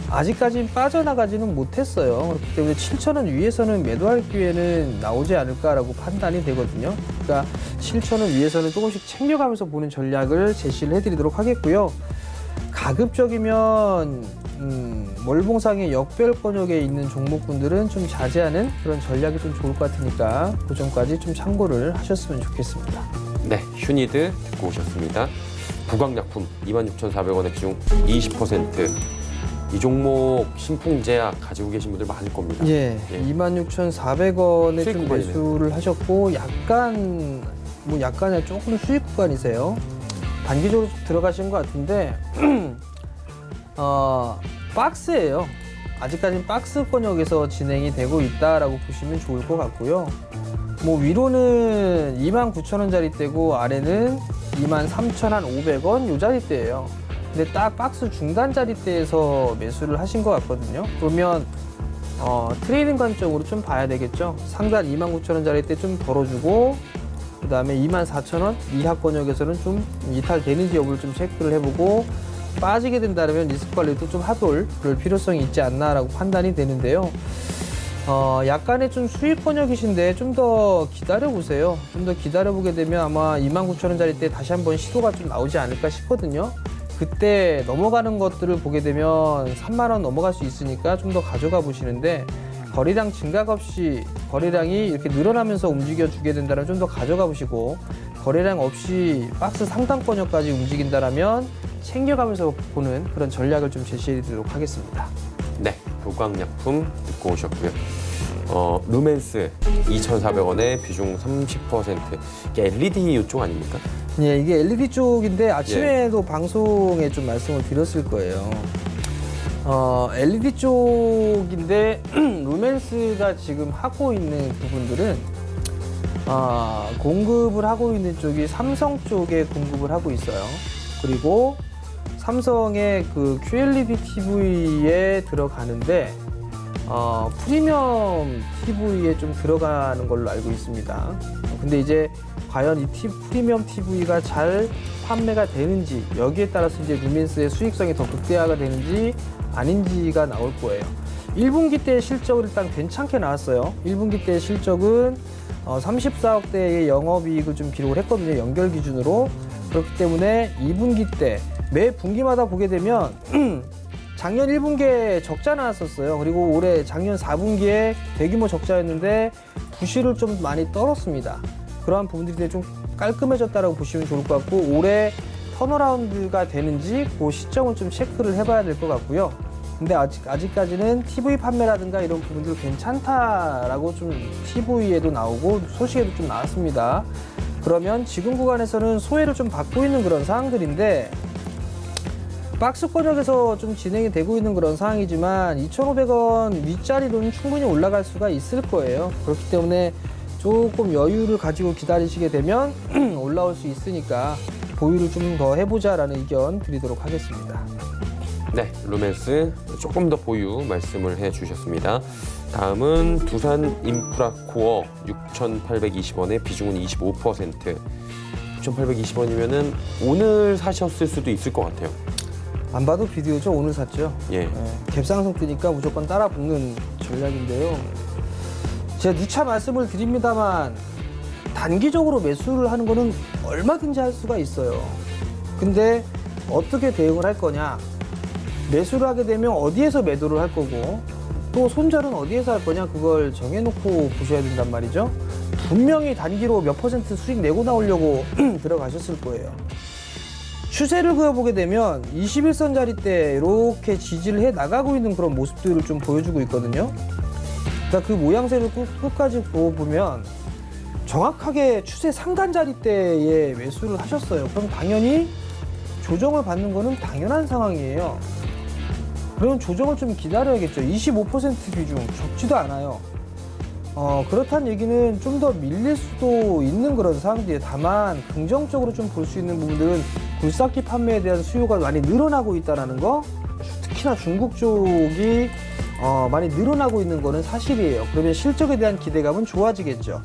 Speaker 3: 아직까지는 빠져나가지는 못했어요. 그렇기 때문에 7,000원 위에서는 매도할 기회는 나오지 않을까라고 판단이 되거든요. 그러니까 7,000원 위에서는 조금씩 챙겨가면서 보는 전략을 제시를 해드리도록 하겠고요. 가급적이면 월봉상의 역별권역에 있는 종목군들은 좀 자제하는 그런 전략이 좀 좋을 것 같으니까 그 점까지 좀 참고를 하셨으면 좋겠습니다.
Speaker 2: 네, 휴니드 듣고 오셨습니다. 부광약품 26,400원의 비중 20%. 이 종목 신풍제약 가지고 계신 분들 많을 겁니다.
Speaker 3: 예,
Speaker 2: 예.
Speaker 3: 26,400원에
Speaker 2: 수익
Speaker 3: 좀
Speaker 2: 구간이네요.
Speaker 3: 매수를 하셨고 약간의 조금 수익 구간이세요. 단기적으로 좀 들어가신 것 같은데 박스예요. 아직까지는 박스권역에서 진행이 되고 있다라고 보시면 좋을 것 같고요. 뭐 위로는 29,000원짜리대고 아래는 23,500원 요 자리대예요. 근데 딱 박스 중간 자리대에서 매수를 하신 것 같거든요. 그러면 트레이딩 관점으로 좀 봐야 되겠죠. 상단 29,000원짜리대 좀 덜어주고 그 다음에 24,000원 이하권역에서는 좀 이탈되는지 여부를 좀 체크를 해보고 빠지게 된다면 리스크 관리도 좀 해볼 그럴 필요성이 있지 않나라고 판단이 되는데요. 약간의 좀 수익 권역이신데 좀 더 기다려 보세요. 좀 더 기다려 보게 되면 아마 29,000원짜리 때 다시 한번 시도가 좀 나오지 않을까 싶거든요. 그때 넘어가는 것들을 보게 되면 3만 원 넘어갈 수 있으니까 좀 더 가져가 보시는데 거래량 증가가 없이 거래량이 이렇게 늘어나면서 움직여 주게 된다면 좀 더 가져가 보시고 거래량 없이 박스 상단권역까지 움직인다라면 챙겨가면서 보는 그런 전략을 좀 제시해 드리도록 하겠습니다.
Speaker 2: 네, 부광약품 듣고 오셨고요. 루멘스 2,400원에 비중 30%. 이게 LED 이쪽 아닙니까?
Speaker 3: 예, 이게 LED 쪽인데 아침에도 방송에 좀 말씀을 드렸을 거예요. LED 쪽인데 루멘스가 지금 하고 있는 부분들은 공급을 하고 있는 쪽이 삼성 쪽에 공급을 하고 있어요. 그리고 삼성의 그 QLED TV에 들어가는데 프리미엄 TV에 좀 들어가는 걸로 알고 있습니다. 근데 이제 과연 이 프리미엄 TV가 잘 판매가 되는지 여기에 따라서 이제 루멘스의 수익성이 더 극대화가 되는지 아닌지가 나올 거예요. 1분기 때 실적을 일단 괜찮게 나왔어요. 1분기 때 실적은 34억대의 영업이익을 좀 기록을 했거든요. 연결 기준으로. 그렇기 때문에 2분기 때 매 분기마다 보게 되면 작년 1분기에 적자 나왔었어요. 그리고 올해 작년 4분기에 대규모 적자였는데 부실을 좀 많이 떨었습니다. 그러한 부분들이 좀 깔끔해졌다고 보시면 좋을 것 같고 올해 턴어라운드가 되는지 그 시점을 좀 체크를 해봐야 될 것 같고요. 근데 아직까지는 TV 판매라든가 이런 부분들 괜찮다라고 좀 TV에도 나오고 소식에도 좀 나왔습니다. 그러면 지금 구간에서는 소외를 좀 받고 있는 그런 상황들인데 박스권역에서 좀 진행이 되고 있는 그런 상황이지만 2,500원 윗자리로는 충분히 올라갈 수가 있을 거예요. 그렇기 때문에 조금 여유를 가지고 기다리시게 되면 올라올 수 있으니까 보유를 좀 더 해보자라는 의견 드리도록 하겠습니다.
Speaker 2: 네, 루멘스 조금 더 보유 말씀을 해주셨습니다. 다음은 두산 인프라코어 6,820원에 비중은 25%. 6,820원이면은 오늘 사셨을 수도 있을 것 같아요.
Speaker 3: 안 봐도 비디오죠. 오늘 샀죠.
Speaker 2: 예.
Speaker 3: 갭상승 뜨니까 무조건 따라 붙는 전략인데요. 제가 누차 말씀을 드립니다만 단기적으로 매수를 하는 거는 얼마든지 할 수가 있어요. 근데 어떻게 대응을 할 거냐? 매수를 하게 되면 어디에서 매도를 할 거고 또 손절은 어디에서 할 거냐 그걸 정해놓고 보셔야 된단 말이죠. 분명히 단기로 몇 퍼센트 수익 내고 나오려고 들어가셨을 거예요. 추세를 그어보게 되면 21선 자리대 이렇게 지지를 해 나가고 있는 그런 모습들을 좀 보여주고 있거든요. 그러니까 그 모양새를 끝까지 보면 정확하게 추세 상단 자리대에 매수를 하셨어요. 그럼 당연히 조정을 받는 거는 당연한 상황이에요. 그러면 조정을 좀 기다려야겠죠. 25% 비중 적지도 않아요. 그렇다는 얘기는 좀 더 밀릴 수도 있는 그런 상황들이에요. 다만 긍정적으로 좀 볼 수 있는 부분들은 굴삭기 판매에 대한 수요가 많이 늘어나고 있다는 거, 특히나 중국 쪽이 많이 늘어나고 있는 거는 사실이에요. 그러면 실적에 대한 기대감은 좋아지겠죠.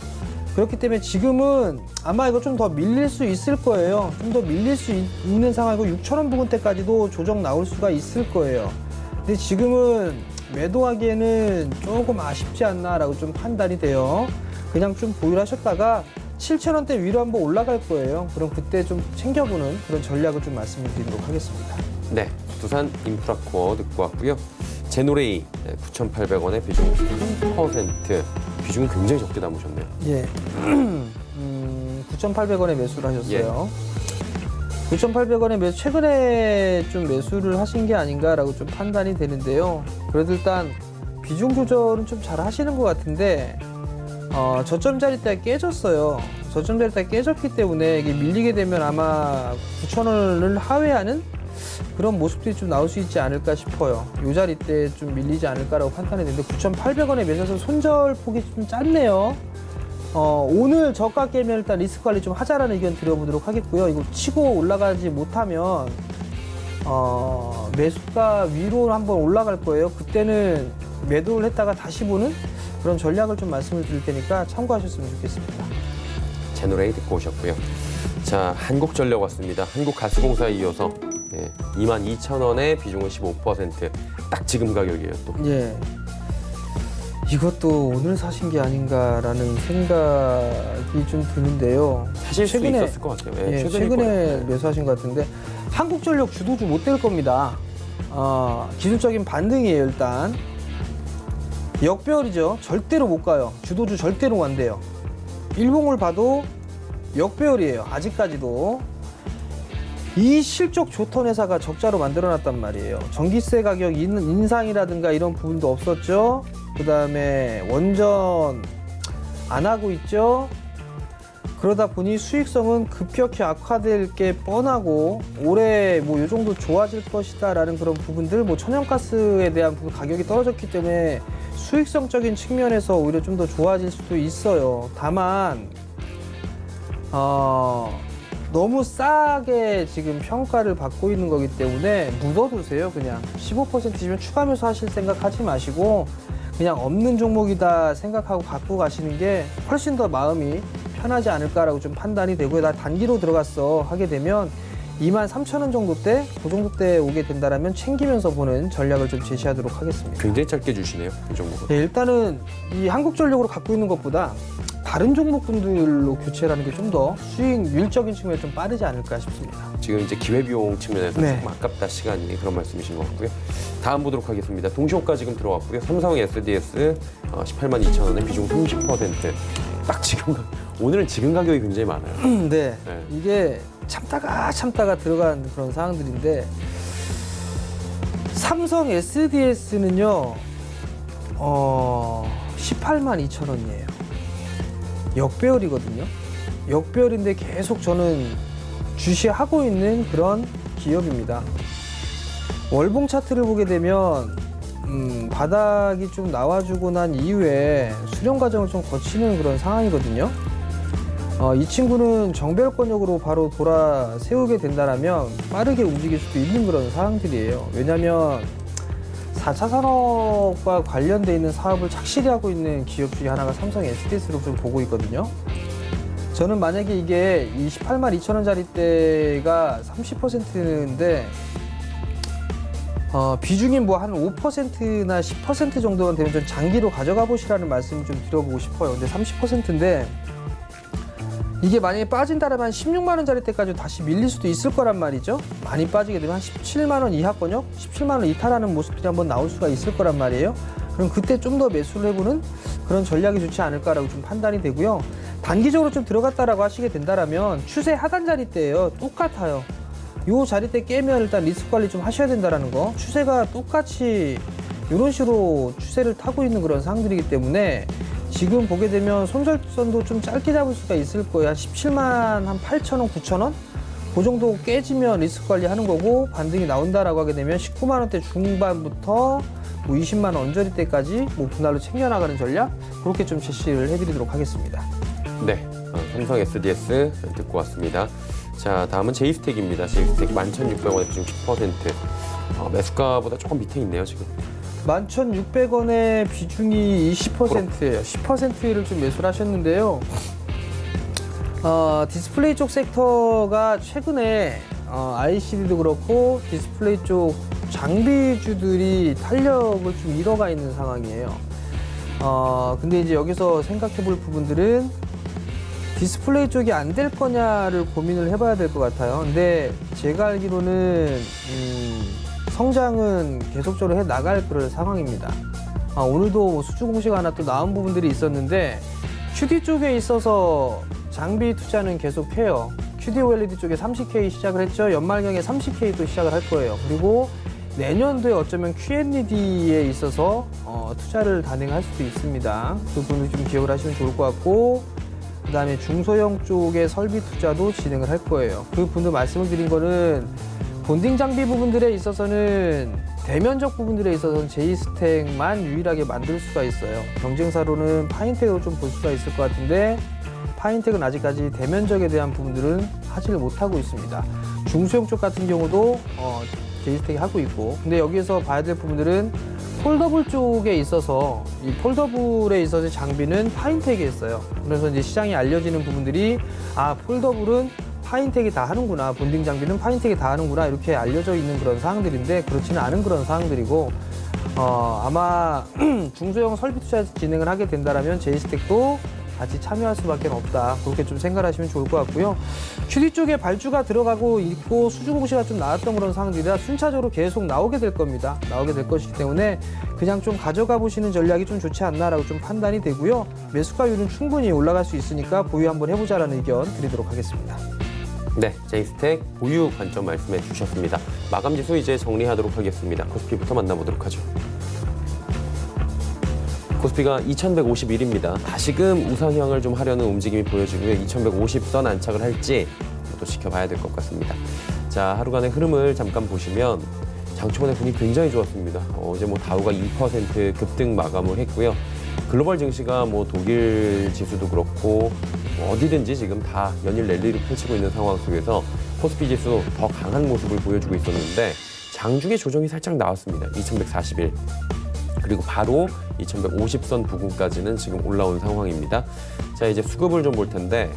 Speaker 3: 그렇기 때문에 지금은 아마 이거 좀 더 밀릴 수 있을 거예요. 좀 더 밀릴 수 있는 상황이고 6,000원 부근대까지도 조정 나올 수가 있을 거예요. 근데 지금은 매도하기에는 조금 아쉽지 않나라고 좀 판단이 돼요. 그냥 좀 보유하셨다가 7,000원대 위로 한번 올라갈 거예요. 그럼 그때 좀 챙겨보는 그런 전략을 좀 말씀을 드리도록 하겠습니다.
Speaker 2: 네, 두산 인프라코어 듣고 왔고요. 제노레이 9,800원에 비중 3%. 비중은 굉장히 적게 담으셨네요.
Speaker 3: 예. 9,800원에 매수를 하셨어요. 9,800원에 매수, 최근에 좀 매수를 하신 게 아닌가라고 좀 판단이 되는데요. 그래도 일단 비중 조절은 좀 잘 하시는 것 같은데, 저점 자리대가 깨졌어요. 저점 자리대가 깨졌기 때문에 이게 밀리게 되면 아마 9,000원을 하회하는 그런 모습들이 좀 나올 수 있지 않을까 싶어요. 이 자리 때 좀 밀리지 않을까라고 판단이 되는데 9,800원에 매수해서 손절폭이 좀 짧네요. 오늘 저가 깨면 일단 리스크 관리 좀 하자라는 의견 드려보도록 하겠고요. 이거 치고 올라가지 못하면 매수가 위로 한번 올라갈 거예요. 그때는 매도를 했다가 다시 보는 그런 전략을 좀 말씀을 드릴 테니까 참고하셨으면 좋겠습니다.
Speaker 2: 제노레이 듣고 오셨고요. 자, 한국전력 왔습니다. 한국가스공사에 이어서 22,000원에 비중은 15%. 딱 지금 가격이에요, 또.
Speaker 3: 예. 이것도 오늘 사신 게 아닌가라는 생각이 좀 드는데요.
Speaker 2: 사실 수 있었을 것 같아요.
Speaker 3: 예, 최근에 매수하신 것 같은데 한국전력 주도주 못 될 겁니다. 기술적인 반등이에요. 일단 역배열이죠. 절대로 못 가요. 주도주 절대로 안 돼요. 일봉을 봐도 역배열이에요. 아직까지도. 이 실적 좋던 회사가 적자로 만들어놨단 말이에요. 전기세 가격 인상이라든가 이런 부분도 없었죠. 그 다음에 원전 안 하고 있죠. 그러다 보니 수익성은 급격히 악화될 게 뻔하고 올해 뭐 이 정도 좋아질 것이다라는 그런 부분들, 뭐 천연가스에 대한 부분 가격이 떨어졌기 때문에 수익성적인 측면에서 오히려 좀 더 좋아질 수도 있어요. 다만 너무 싸게 지금 평가를 받고 있는 거기 때문에 묻어두세요. 그냥 15%면 추가 매수하실 생각하지 마시고 그냥 없는 종목이다 생각하고 갖고 가시는 게 훨씬 더 마음이 편하지 않을까라고 좀 판단이 되고요. 나 단기로 들어갔어 하게 되면 23,000원 정도 때, 그 정도 때 오게 된다면 챙기면서 보는 전략을 좀 제시하도록 하겠습니다.
Speaker 2: 굉장히 짧게 주시네요, 이 종목은.
Speaker 3: 네, 일단은 이 한국전력으로 갖고 있는 것보다 다른 종목분들로 교체라는 게 좀 더 수익률적인 측면에 좀 빠르지 않을까 싶습니다.
Speaker 2: 지금 이제 기회비용 측면에서
Speaker 3: 네.
Speaker 2: 조금 아깝다 시간이, 그런 말씀이신 것 같고요. 다음 보도록 하겠습니다. 동시호가 지금 들어왔고요. 삼성 SDS 182,000원에 비중 30%. 딱 지금 오늘은 지금 가격이 굉장히 많아요.
Speaker 3: 네.
Speaker 2: 네.
Speaker 3: 이게 참다가 들어간 그런 상황들인데 삼성 SDS는요 182,000원이에요. 역배열이거든요. 역배열인데 계속 저는 주시하고 있는 그런 기업입니다. 월봉 차트를 보게 되면 바닥이 좀 나와주고 난 이후에 수렴 과정을 좀 거치는 그런 상황이거든요. 이 친구는 정배열권역으로 바로 돌아 세우게 된다면 빠르게 움직일 수도 있는 그런 상황들이에요. 왜냐하면 4차 산업과 관련돼 있는 사업을 착실히 하고 있는 기업 중에 하나가 삼성 SDS로 좀 보고 있거든요. 저는 만약에 이게 282,000원짜리대가 30%인데 비중이 뭐 한 5%나 10% 정도만 되면 좀 장기로 가져가 보시라는 말씀을 좀 드려보고 싶어요. 근데 30%인데 이게 만약에 빠진다면 16만 원짜리 때까지 다시 밀릴 수도 있을 거란 말이죠. 많이 빠지게 되면 한 17만 원 이하권역, 17만 원 이탈하는 모습들이 한번 나올 수가 있을 거란 말이에요. 그럼 그때 좀 더 매수를 해보는 그런 전략이 좋지 않을까라고 좀 판단이 되고요. 단기적으로 좀 들어갔다라고 하시게 된다면 추세 하단 자리대예요. 똑같아요. 요 자리대 깨면 일단 리스크 관리 좀 하셔야 된다라는 거. 추세가 똑같이 이런 식으로 추세를 타고 있는 그런 상황들이기 때문에 지금 보게 되면 손절선도 좀 짧게 잡을 수가 있을 거예요. 한 17만 한 8,000원, 9,000원? 그 정도 깨지면 리스크 관리하는 거고, 반등이 나온다라고 하게 되면 19만 원대 중반부터 뭐 20만 원 언저리 때까지 뭐 분할로 챙겨나가는 전략, 그렇게 좀 제시를 해드리도록 하겠습니다.
Speaker 2: 네, 삼성 SDS 듣고 왔습니다. 자, 다음은 제이스택입니다. 제이스택 11,600원에 지금 10%. 매수가보다 조금 밑에 있네요, 지금.
Speaker 3: 11,600원의 비중이 20%예요. 10%를 좀 매수를 하셨는데요. 디스플레이 쪽 섹터가 최근에 ICD도 그렇고 디스플레이 쪽 장비주들이 탄력을 좀 잃어가 있는 상황이에요. 근데 이제 여기서 생각해 볼 부분들은 디스플레이 쪽이 안 될 거냐를 고민을 해봐야 될 것 같아요. 근데 제가 알기로는 성장은 계속적으로 해 나갈 그런 상황입니다. 오늘도 수주 공시가 하나 또 나온 부분들이 있었는데 QD 쪽에 있어서 장비 투자는 계속해요. QD OLED 쪽에 30K 시작을 했죠. 연말경에 30K도 시작을 할 거예요. 그리고 내년도에 어쩌면 QLED에 있어서 투자를 단행할 수도 있습니다. 그 부분을 좀 기억을 하시면 좋을 것 같고, 그 다음에 중소형 쪽의 설비 투자도 진행을 할 거예요. 그 부분도 말씀을 드린 거는 본딩 장비 부분들에 있어서는 대면적 부분들에 있어서는 제이스택만 유일하게 만들 수가 있어요. 경쟁사로는 파인텍으로 좀 볼 수가 있을 것 같은데 파인텍은 아직까지 대면적에 대한 부분들은 하지를 못하고 있습니다. 중소형 쪽 같은 경우도 제이스택이 하고 있고, 근데 여기에서 봐야 될 부분들은 폴더블 쪽에 있어서 이 폴더블에 있어서 장비는 파인텍에 있어요. 그래서 이제 시장에 알려지는 부분들이 폴더블은 파인텍이 다 하는구나, 본딩 장비는 파인텍이 다 하는구나, 이렇게 알려져 있는 그런 사항들인데 그렇지는 않은 그런 사항들이고, 아마 중소형 설비 투자 진행을 하게 된다면 제이스택도 같이 참여할 수밖에 없다, 그렇게 좀 생각하시면 좋을 것 같고요. QD 쪽에 발주가 들어가고 있고 수주 공시가 좀 나왔던 그런 상황들이라 순차적으로 계속 나오게 될 겁니다. 나오게 될 것이기 때문에 그냥 좀 가져가 보시는 전략이 좀 좋지 않나라고 좀 판단이 되고요. 매수가율은 충분히 올라갈 수 있으니까 보유 한번 해보자라는 의견 드리도록 하겠습니다.
Speaker 2: 네, 제이스택 보유 관점 말씀해 주셨습니다. 마감 지수 이제 정리하도록 하겠습니다. 코스피부터 만나보도록 하죠. 코스피가 2151입니다. 다시금 우상향을 좀 하려는 움직임이 보여지고요. 2150선 안착을 할지 또 지켜봐야 될 것 같습니다. 자, 하루간의 흐름을 잠깐 보시면 장초반의 분위기 굉장히 좋았습니다. 어제 다우가 2% 급등 마감을 했고요. 글로벌 증시가 독일 지수도 그렇고 어디든지 지금 다 연일 랠리를 펼치고 있는 상황 속에서 코스피 지수 더 강한 모습을 보여주고 있었는데 장중에 조정이 살짝 나왔습니다. 2141. 그리고 바로 2150선 부근까지는 지금 올라온 상황입니다. 자, 이제 수급을 좀 볼 텐데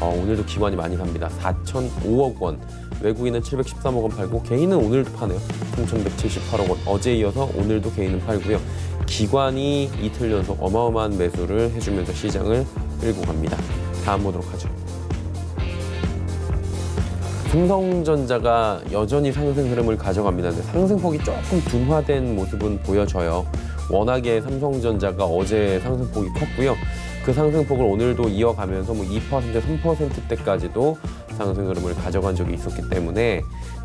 Speaker 2: 오늘도 기관이 많이 삽니다. 4,005억 원. 외국인은 713억 원 팔고 개인은 오늘도 파네요. 3,178억 원. 어제 이어서 오늘도 개인은 팔고요. 기관이 이틀 연속 어마어마한 매수를 해주면서 시장을 끌고 갑니다. 다음 보도록 하죠. 삼성전자가 여전히 상승 흐름을 가져갑니다. 근데 상승폭이 조금 둔화된 모습은 보여져요. 워낙에 삼성전자가 어제 상승폭이 컸고요. 그 상승폭을 오늘도 이어가면서 2%, 3%대까지도 상승 흐름을 가져간 적이 있었기 때문에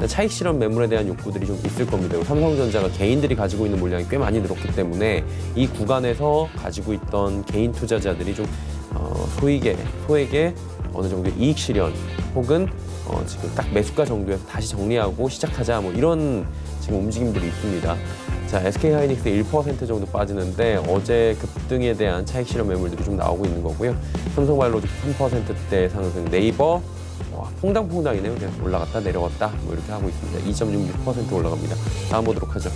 Speaker 2: 차익 실현 매물에 대한 욕구들이 좀 있을 겁니다. 삼성전자가 개인들이 가지고 있는 물량이 꽤 많이 늘었기 때문에 이 구간에서 가지고 있던 개인 투자자들이 좀 소액의 어느 정도의 이익 실현 혹은 지금 딱 매수가 정도에서 다시 정리하고 시작하자 이런 지금 움직임들이 있습니다. 자, SK하이닉스 1% 정도 빠지는데 어제 급등에 대한 차익 실현 매물들이 좀 나오고 있는 거고요. 삼성바이오로직 3%대 상승, 네이버 퐁당퐁당이네요. 그냥 올라갔다 내려갔다 이렇게 하고 있습니다. 2.66% 올라갑니다. 다음 보도록 하죠.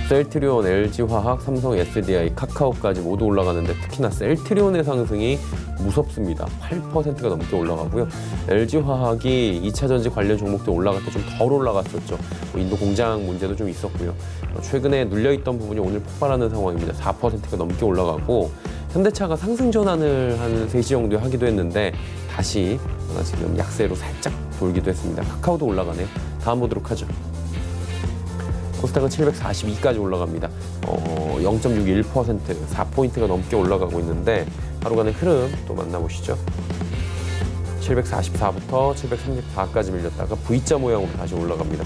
Speaker 2: 셀트리온, LG화학, 삼성, SDI, 카카오까지 모두 올라가는데 특히나 셀트리온의 상승이 무섭습니다. 8%가 넘게 올라가고요. LG화학이 2차 전지 관련 종목도 올라갈 때 좀 덜 올라갔었죠. 인도 공장 문제도 좀 있었고요. 최근에 눌려있던 부분이 오늘 폭발하는 상황입니다. 4%가 넘게 올라가고 현대차가 상승 전환을 한 3시 정도에 하기도 했는데 다시 지금 약세로 살짝 돌기도 했습니다. 카카오도 올라가네요. 다음 보도록 하죠. 코스닥은 742까지 올라갑니다. 0.61%, 4포인트가 넘게 올라가고 있는데 하루간의 흐름 또 만나보시죠. 744부터 734까지 밀렸다가 V자 모양으로 다시 올라갑니다.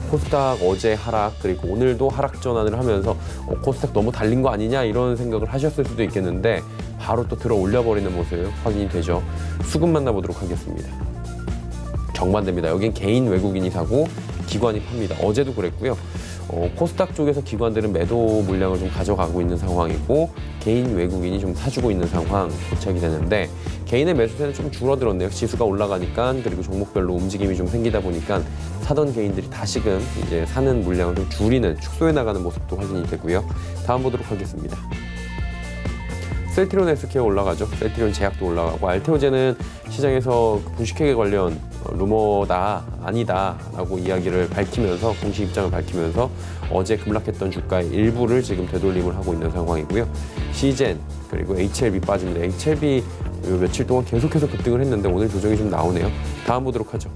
Speaker 2: 코스닥 어제 하락 그리고 오늘도 하락 전환을 하면서 코스닥 너무 달린 거 아니냐 이런 생각을 하셨을 수도 있겠는데 바로 또 들어 올려버리는 모습 확인이 되죠. 수급 만나보도록 하겠습니다. 정반대입니다. 여긴 개인 외국인이 사고 기관이 팝니다. 어제도 그랬고요. 코스닥 쪽에서 기관들은 매도 물량을 좀 가져가고 있는 상황이고 개인 외국인이 좀 사주고 있는 상황 고착이 되는데 개인의 매수세는 좀 줄어들었네요. 지수가 올라가니까 그리고 종목별로 움직임이 좀 생기다 보니까 사던 개인들이 다시금 이제 사는 물량을 좀 줄이는 축소해 나가는 모습도 확인이 되고요. 다음 보도록 하겠습니다. 셀트리온 SK가 올라가죠. 셀트리온 제약도 올라가고 알테오제는 시장에서 분식회계 관련 루머다 아니다 라고 이야기를 밝히면서 공식 입장을 밝히면서 어제 급락했던 주가의 일부를 지금 되돌림을 하고 있는 상황이고요. 시젠 그리고 HLB 빠집니다. HLB 며칠 동안 계속해서 급등을 했는데 오늘 조정이 좀 나오네요. 다음 보도록 하죠.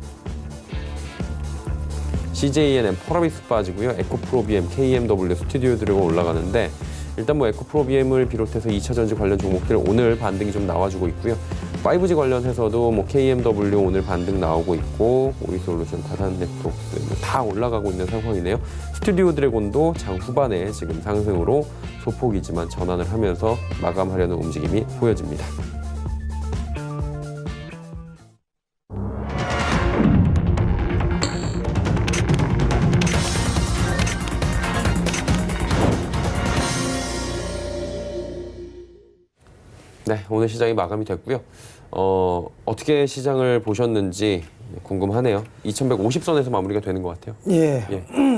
Speaker 2: CJENM 펄어비스 빠지고요. 에코프로비엠, KMW, 스튜디오 드래곤 올라가는데 일단 뭐 에코프로비엠을 비롯해서 2차 전지 관련 종목들 오늘 반등이 좀 나와주고 있고요. 5G 관련해서도 뭐 KMW 오늘 반등 나오고 있고 오리솔루션, 다산 네트워크스 다 올라가고 있는 상황이네요. 스튜디오 드래곤도 장 후반에 지금 상승으로 소폭이지만 전환을 하면서 마감하려는 움직임이 보여집니다. 네, 오늘 시장이 마감이 됐고요. 어떻게 시장을 보셨는지 궁금하네요. 2150선에서 마무리가 되는 것 같아요.
Speaker 3: 예.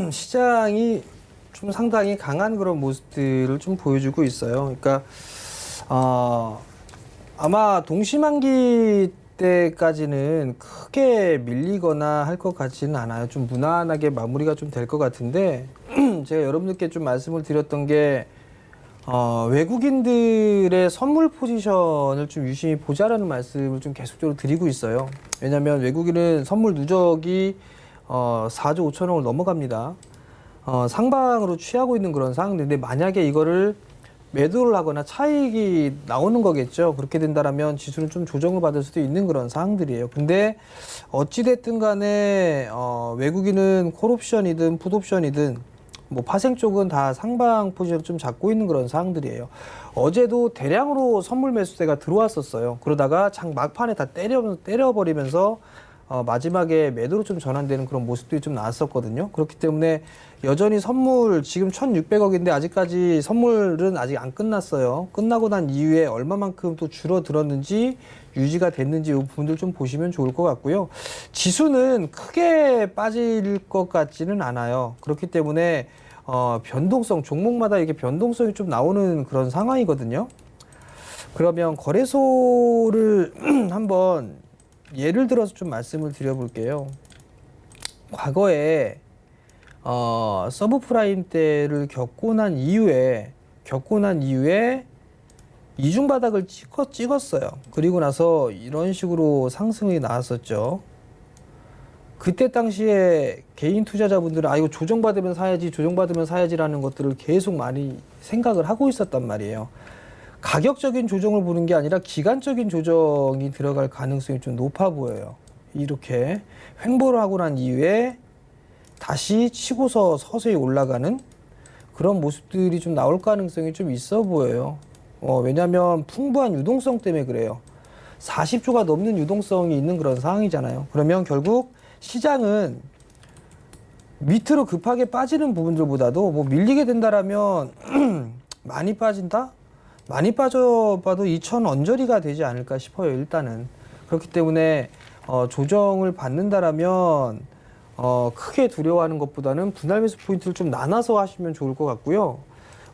Speaker 3: 시장이 좀 상당히 강한 그런 모습들을 좀 보여주고 있어요. 그러니까 아마 동시만기 때까지는 크게 밀리거나 할 것 같지는 않아요. 좀 무난하게 마무리가 좀 될 것 같은데 제가 여러분들께 좀 말씀을 드렸던 게 외국인들의 선물 포지션을 좀 유심히 보자라는 말씀을 좀 계속적으로 드리고 있어요. 왜냐하면 외국인은 선물 누적이 4조 5천억을 넘어갑니다. 상방으로 취하고 있는 그런 상황인데 만약에 이거를 매도를 하거나 차익이 나오는 거겠죠. 그렇게 된다면 지수는 좀 조정을 받을 수도 있는 그런 상황들이에요. 근데 어찌됐든 간에 외국인은 콜옵션이든 풋옵션이든 뭐 파생 쪽은 다 상방 포지션을 좀 잡고 있는 그런 상황들이에요. 어제도 대량으로 선물 매수세가 들어왔었어요. 그러다가 장 막판에 다 때려버리면서 마지막에 매도로 좀 전환되는 그런 모습들이 좀 나왔었거든요. 그렇기 때문에 여전히 선물 지금 1,600억인데 아직까지 선물은 아직 안 끝났어요. 끝나고 난 이후에 얼마만큼 또 줄어들었는지 유지가 됐는지 이 부분들 좀 보시면 좋을 것 같고요. 지수는 크게 빠질 것 같지는 않아요. 그렇기 때문에 변동성, 종목마다 이렇게 변동성이 좀 나오는 그런 상황이거든요. 그러면 거래소를 한번 예를 들어서 좀 말씀을 드려볼게요. 과거에 서브프라임 때를 겪고 난 이후에 이중바닥을 찍었어요. 그리고 나서 이런 식으로 상승이 나왔었죠. 그때 당시에 개인 투자자분들은 이거 조정받으면 사야지라는 것들을 계속 많이 생각을 하고 있었단 말이에요. 가격적인 조정을 보는 게 아니라 기간적인 조정이 들어갈 가능성이 좀 높아 보여요. 이렇게 횡보를 하고 난 이후에 다시 치고서 서서히 올라가는 그런 모습들이 좀 나올 가능성이 좀 있어 보여요. 왜냐하면 풍부한 유동성 때문에 그래요. 40조가 넘는 유동성이 있는 그런 상황이잖아요. 그러면 결국 시장은 밑으로 급하게 빠지는 부분들보다도 뭐 밀리게 된다라면 많이 빠진다? 많이 빠져봐도 2천 언저리가 되지 않을까 싶어요. 일단은 그렇기 때문에 조정을 받는다라면 크게 두려워하는 것보다는 분할 매수 포인트를 좀 나눠서 하시면 좋을 것 같고요.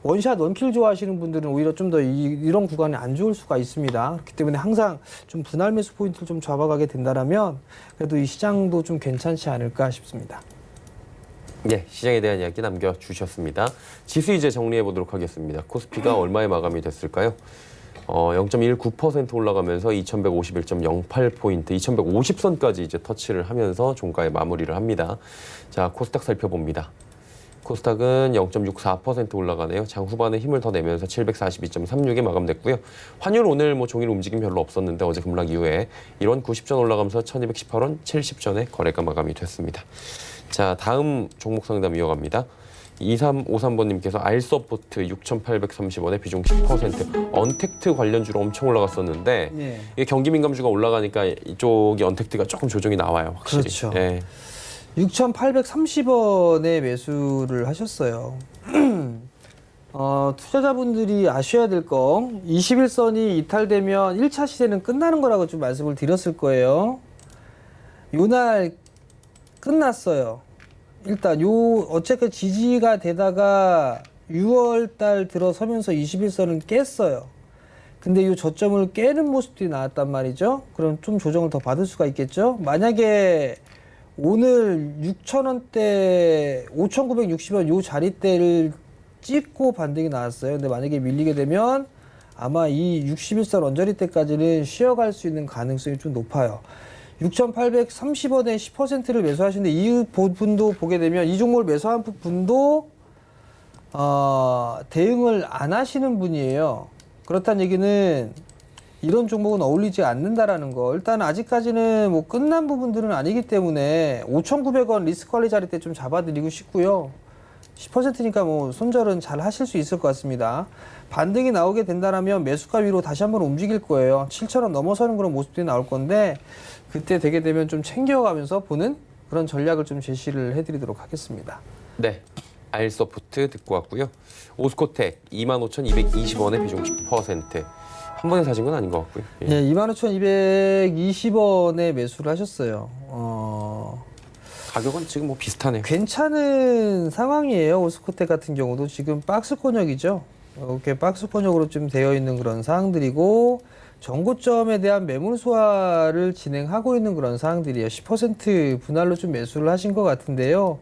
Speaker 3: 원샷 원킬 좋아하시는 분들은 오히려 좀 더 이런 구간이 안 좋을 수가 있습니다. 그렇기 때문에 항상 좀 분할 매수 포인트를 좀 잡아가게 된다라면 그래도 이 시장도 좀 괜찮지 않을까 싶습니다.
Speaker 2: 네, 시장에 대한 이야기 남겨주셨습니다. 지수 이제 정리해 보도록 하겠습니다. 코스피가 얼마에 마감이 됐을까요? 0.19% 올라가면서 2151.08포인트, 2150선까지 이제 터치를 하면서 종가에 마무리를 합니다. 자, 코스닥 살펴봅니다. 코스닥은 0.64% 올라가네요. 장 후반에 힘을 더 내면서 742.36에 마감됐고요. 환율 오늘 뭐 종일 움직임 별로 없었는데 어제 급락 이후에 1원 90전 올라가면서 1218원 70전에 거래가 마감이 됐습니다. 자, 다음 종목 상담 이어갑니다. 2353번님께서 알서포트 6,830원에 비중 10%, 언택트 관련주로 엄청 올라갔었는데 이게 경기 민감주가 올라가니까 이쪽이 언택트가 조금 조정이 나와요. 확실히.
Speaker 3: 그렇죠.
Speaker 2: 예.
Speaker 3: 6,830원에 매수를 하셨어요. 투자자분들이 아셔야 될 거 21선이 이탈되면 1차 시세는 끝나는 거라고 좀 말씀을 드렸을 거예요. 요날 끝났어요. 일단 어쨌든 지지가 되다가 6월달 들어서면서 21선을 깼어요. 근데 이 저점을 깨는 모습들이 나왔단 말이죠. 그럼 좀 조정을 더 받을 수가 있겠죠. 만약에 오늘 6,000원대 5,960원 요 자리대를 찍고 반등이 나왔어요. 근데 만약에 밀리게 되면 아마 이 61선 언저리 때까지는 쉬어갈 수 있는 가능성이 좀 높아요. 6,830원에 10%를 매수하시는데 이 분도 보게 되면 이 종목을 매수한 분도 대응을 안 하시는 분이에요. 그렇다는 얘기는 이런 종목은 어울리지 않는다라는 거. 일단 아직까지는 뭐 끝난 부분들은 아니기 때문에 5,900원 리스크 관리 자리 때 좀 잡아드리고 싶고요. 10%니까 뭐 손절은 잘 하실 수 있을 것 같습니다. 반등이 나오게 된다면 매수가 위로 다시 한번 움직일 거예요. 7,000원 넘어서는 그런 모습들이 나올 건데 그때 되게 되면 좀 챙겨가면서 보는 그런 전략을 좀 제시를 해드리도록 하겠습니다.
Speaker 2: 네, 알서프트 듣고 왔고요. 오스코텍 25,220원에 비중 10%. 한 번에 사신 건 아닌 것 같고요. 예.
Speaker 3: 네, 25,220원에 매수를 하셨어요.
Speaker 2: 가격은 지금 뭐 비슷하네요.
Speaker 3: 괜찮은 상황이에요. 오스코텍 같은 경우도 지금 박스권역이죠. 이렇게 박스권역으로 좀 되어 있는 그런 사항들이고 전고점에 대한 매물 소화를 진행하고 있는 그런 사항들이에요. 10% 분할로 좀 매수를 하신 것 같은데요.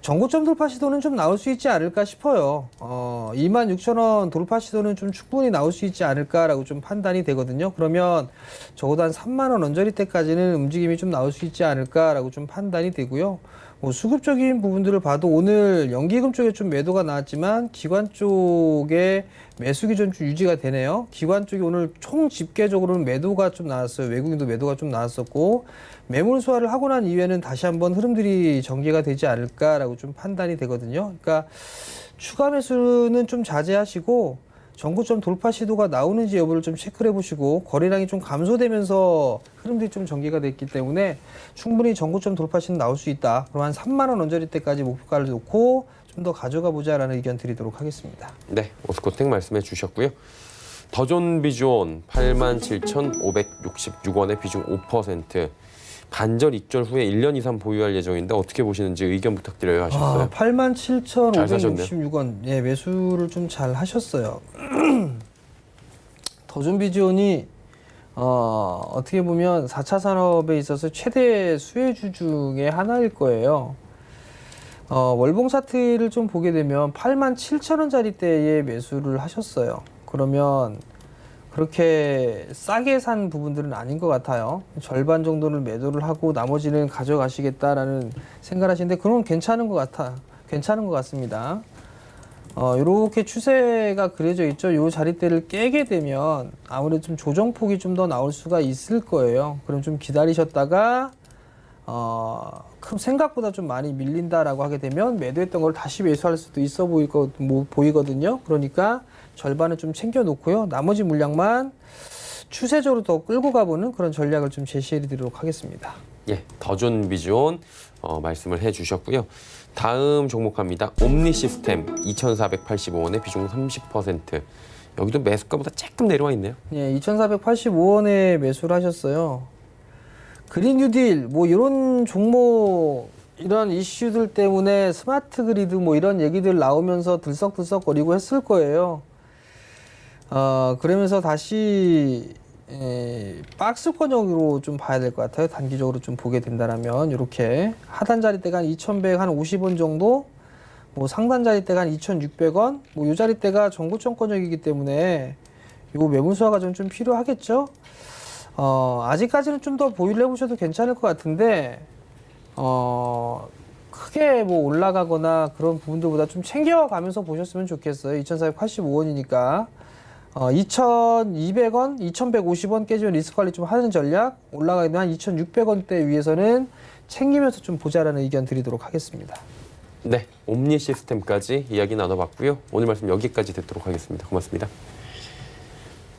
Speaker 3: 전고점 돌파 시도는 좀 나올 수 있지 않을까 싶어요. 26,000원 돌파 시도는 좀 충분히 나올 수 있지 않을까라고 좀 판단이 되거든요. 그러면 적어도 한 3만원 언저리 때까지는 움직임이 좀 나올 수 있지 않을까라고 좀 판단이 되고요. 뭐 수급적인 부분들을 봐도 오늘 연기금 쪽에 좀 매도가 나왔지만 기관 쪽에 매수 기전 좀 유지가 되네요. 기관 쪽이 오늘 총 집계적으로는 매도가 좀 나왔어요. 외국인도 매도가 좀 나왔었고 매물 소화를 하고 난 이후에는 다시 한번 흐름들이 전개가 되지 않을까라고 좀 판단이 되거든요. 그러니까 추가 매수는 좀 자제하시고 전고점 돌파 시도가 나오는지 여부를 좀 체크를 해보시고 거래량이 좀 감소되면서 흐름들이 좀 전개가 됐기 때문에 충분히 전고점 돌파 시도 나올 수 있다. 그럼 한 3만 원 언저리 때까지 목표가를 놓고 좀 더 가져가 보자라는 의견 드리도록 하겠습니다.
Speaker 2: 네, 오스코텍 말씀해 주셨고요. 더존 비존 87,566원에 비중 5%. 반절 입절 후에 1년 이상 보유할 예정인데 어떻게 보시는지 의견 부탁드려요 하셨어요.
Speaker 3: 87,566원 예, 매수를 좀 잘 하셨어요. 더존 비존이 어떻게 보면 4차 산업에 있어서 최대 수혜주 중에 하나일 거예요. 월봉 차트를 좀 보게 되면 87,000원짜리 때에 매수를 하셨어요. 그러면 그렇게 싸게 산 부분들은 아닌 것 같아요. 절반 정도는 매도를 하고 나머지는 가져가시겠다라는 생각을 하시는데 그건 괜찮은 것 같습니다. 이렇게 추세가 그려져 있죠. 이 자리대를 깨게 되면 아무래도 좀 조정폭이 좀 더 나올 수가 있을 거예요. 그럼 좀 기다리셨다가 큰 생각보다 좀 많이 밀린다라고 하게 되면 매도했던 걸 다시 매수할 수도 있어 보이거든요. 그러니까 절반은 좀 챙겨 놓고요. 나머지 물량만 추세적으로 더 끌고 가보는 그런 전략을 좀 제시해 드리도록 하겠습니다.
Speaker 2: 예, 더존 비존 말씀을 해주셨고요. 다음 종목 갑니다. 옴니 시스템 2,485원에 비중 30%. 여기도 매수가보다 조금 내려와 있네요.
Speaker 3: 예, 2,485원에 매수를 하셨어요. 그린 뉴딜 뭐 이런 종목 이런 이슈들 때문에 스마트 그리드 뭐 이런 얘기들 나오면서 들썩들썩거리고 했을 거예요. 그러면서 다시 박스권역으로 좀 봐야 될 것 같아요. 단기적으로 좀 보게 된다면 이렇게 하단 자리대가 한 2,150원 정도, 뭐 상단 자리대가 한 2,600원, 뭐 이 자리대가 전고점권역이기 때문에 요 매물 수화가 좀 필요하겠죠. 아직까지는 좀 더 보유를 해보셔도 괜찮을 것 같은데 크게 뭐 올라가거나 그런 부분들보다 좀 챙겨가면서 보셨으면 좋겠어요. 2,485원이니까 2,200원, 2,150원 깨지면 리스크 관리 좀 하는 전략, 올라가면 한 2,600원대 위에서는 챙기면서 좀 보자라는 의견 드리도록 하겠습니다.
Speaker 2: 네, 옴니 시스템까지 이야기 나눠봤고요. 오늘 말씀 여기까지 듣도록 하겠습니다. 고맙습니다.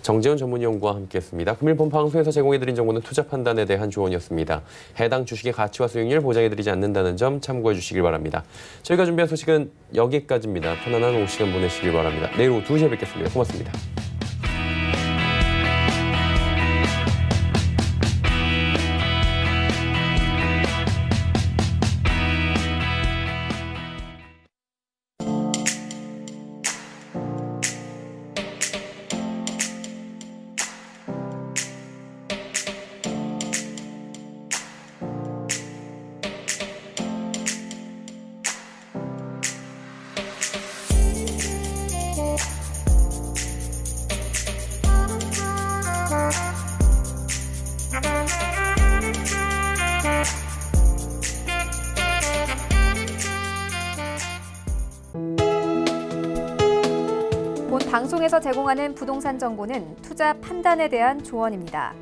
Speaker 2: 정재훈 전문위원과 함께했습니다. 금일 본 방송에서 제공해드린 정보는 투자 판단에 대한 조언이었습니다. 해당 주식의 가치와 수익률 보장해드리지 않는다는 점 참고해 주시길 바랍니다. 저희가 준비한 소식은 여기까지입니다. 편안한 오후 시간 보내시길 바랍니다. 내일 오후 2시에 뵙겠습니다. 고맙습니다.
Speaker 1: 본 방송에서 제공하는 부동산 정보는 투자 판단에 대한 조언입니다.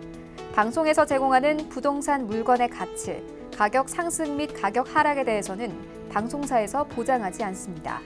Speaker 1: 방송에서 제공하는 부동산 물건의 가치, 가격 상승 및 가격 하락에 대해서는 방송사에서 보장하지 않습니다.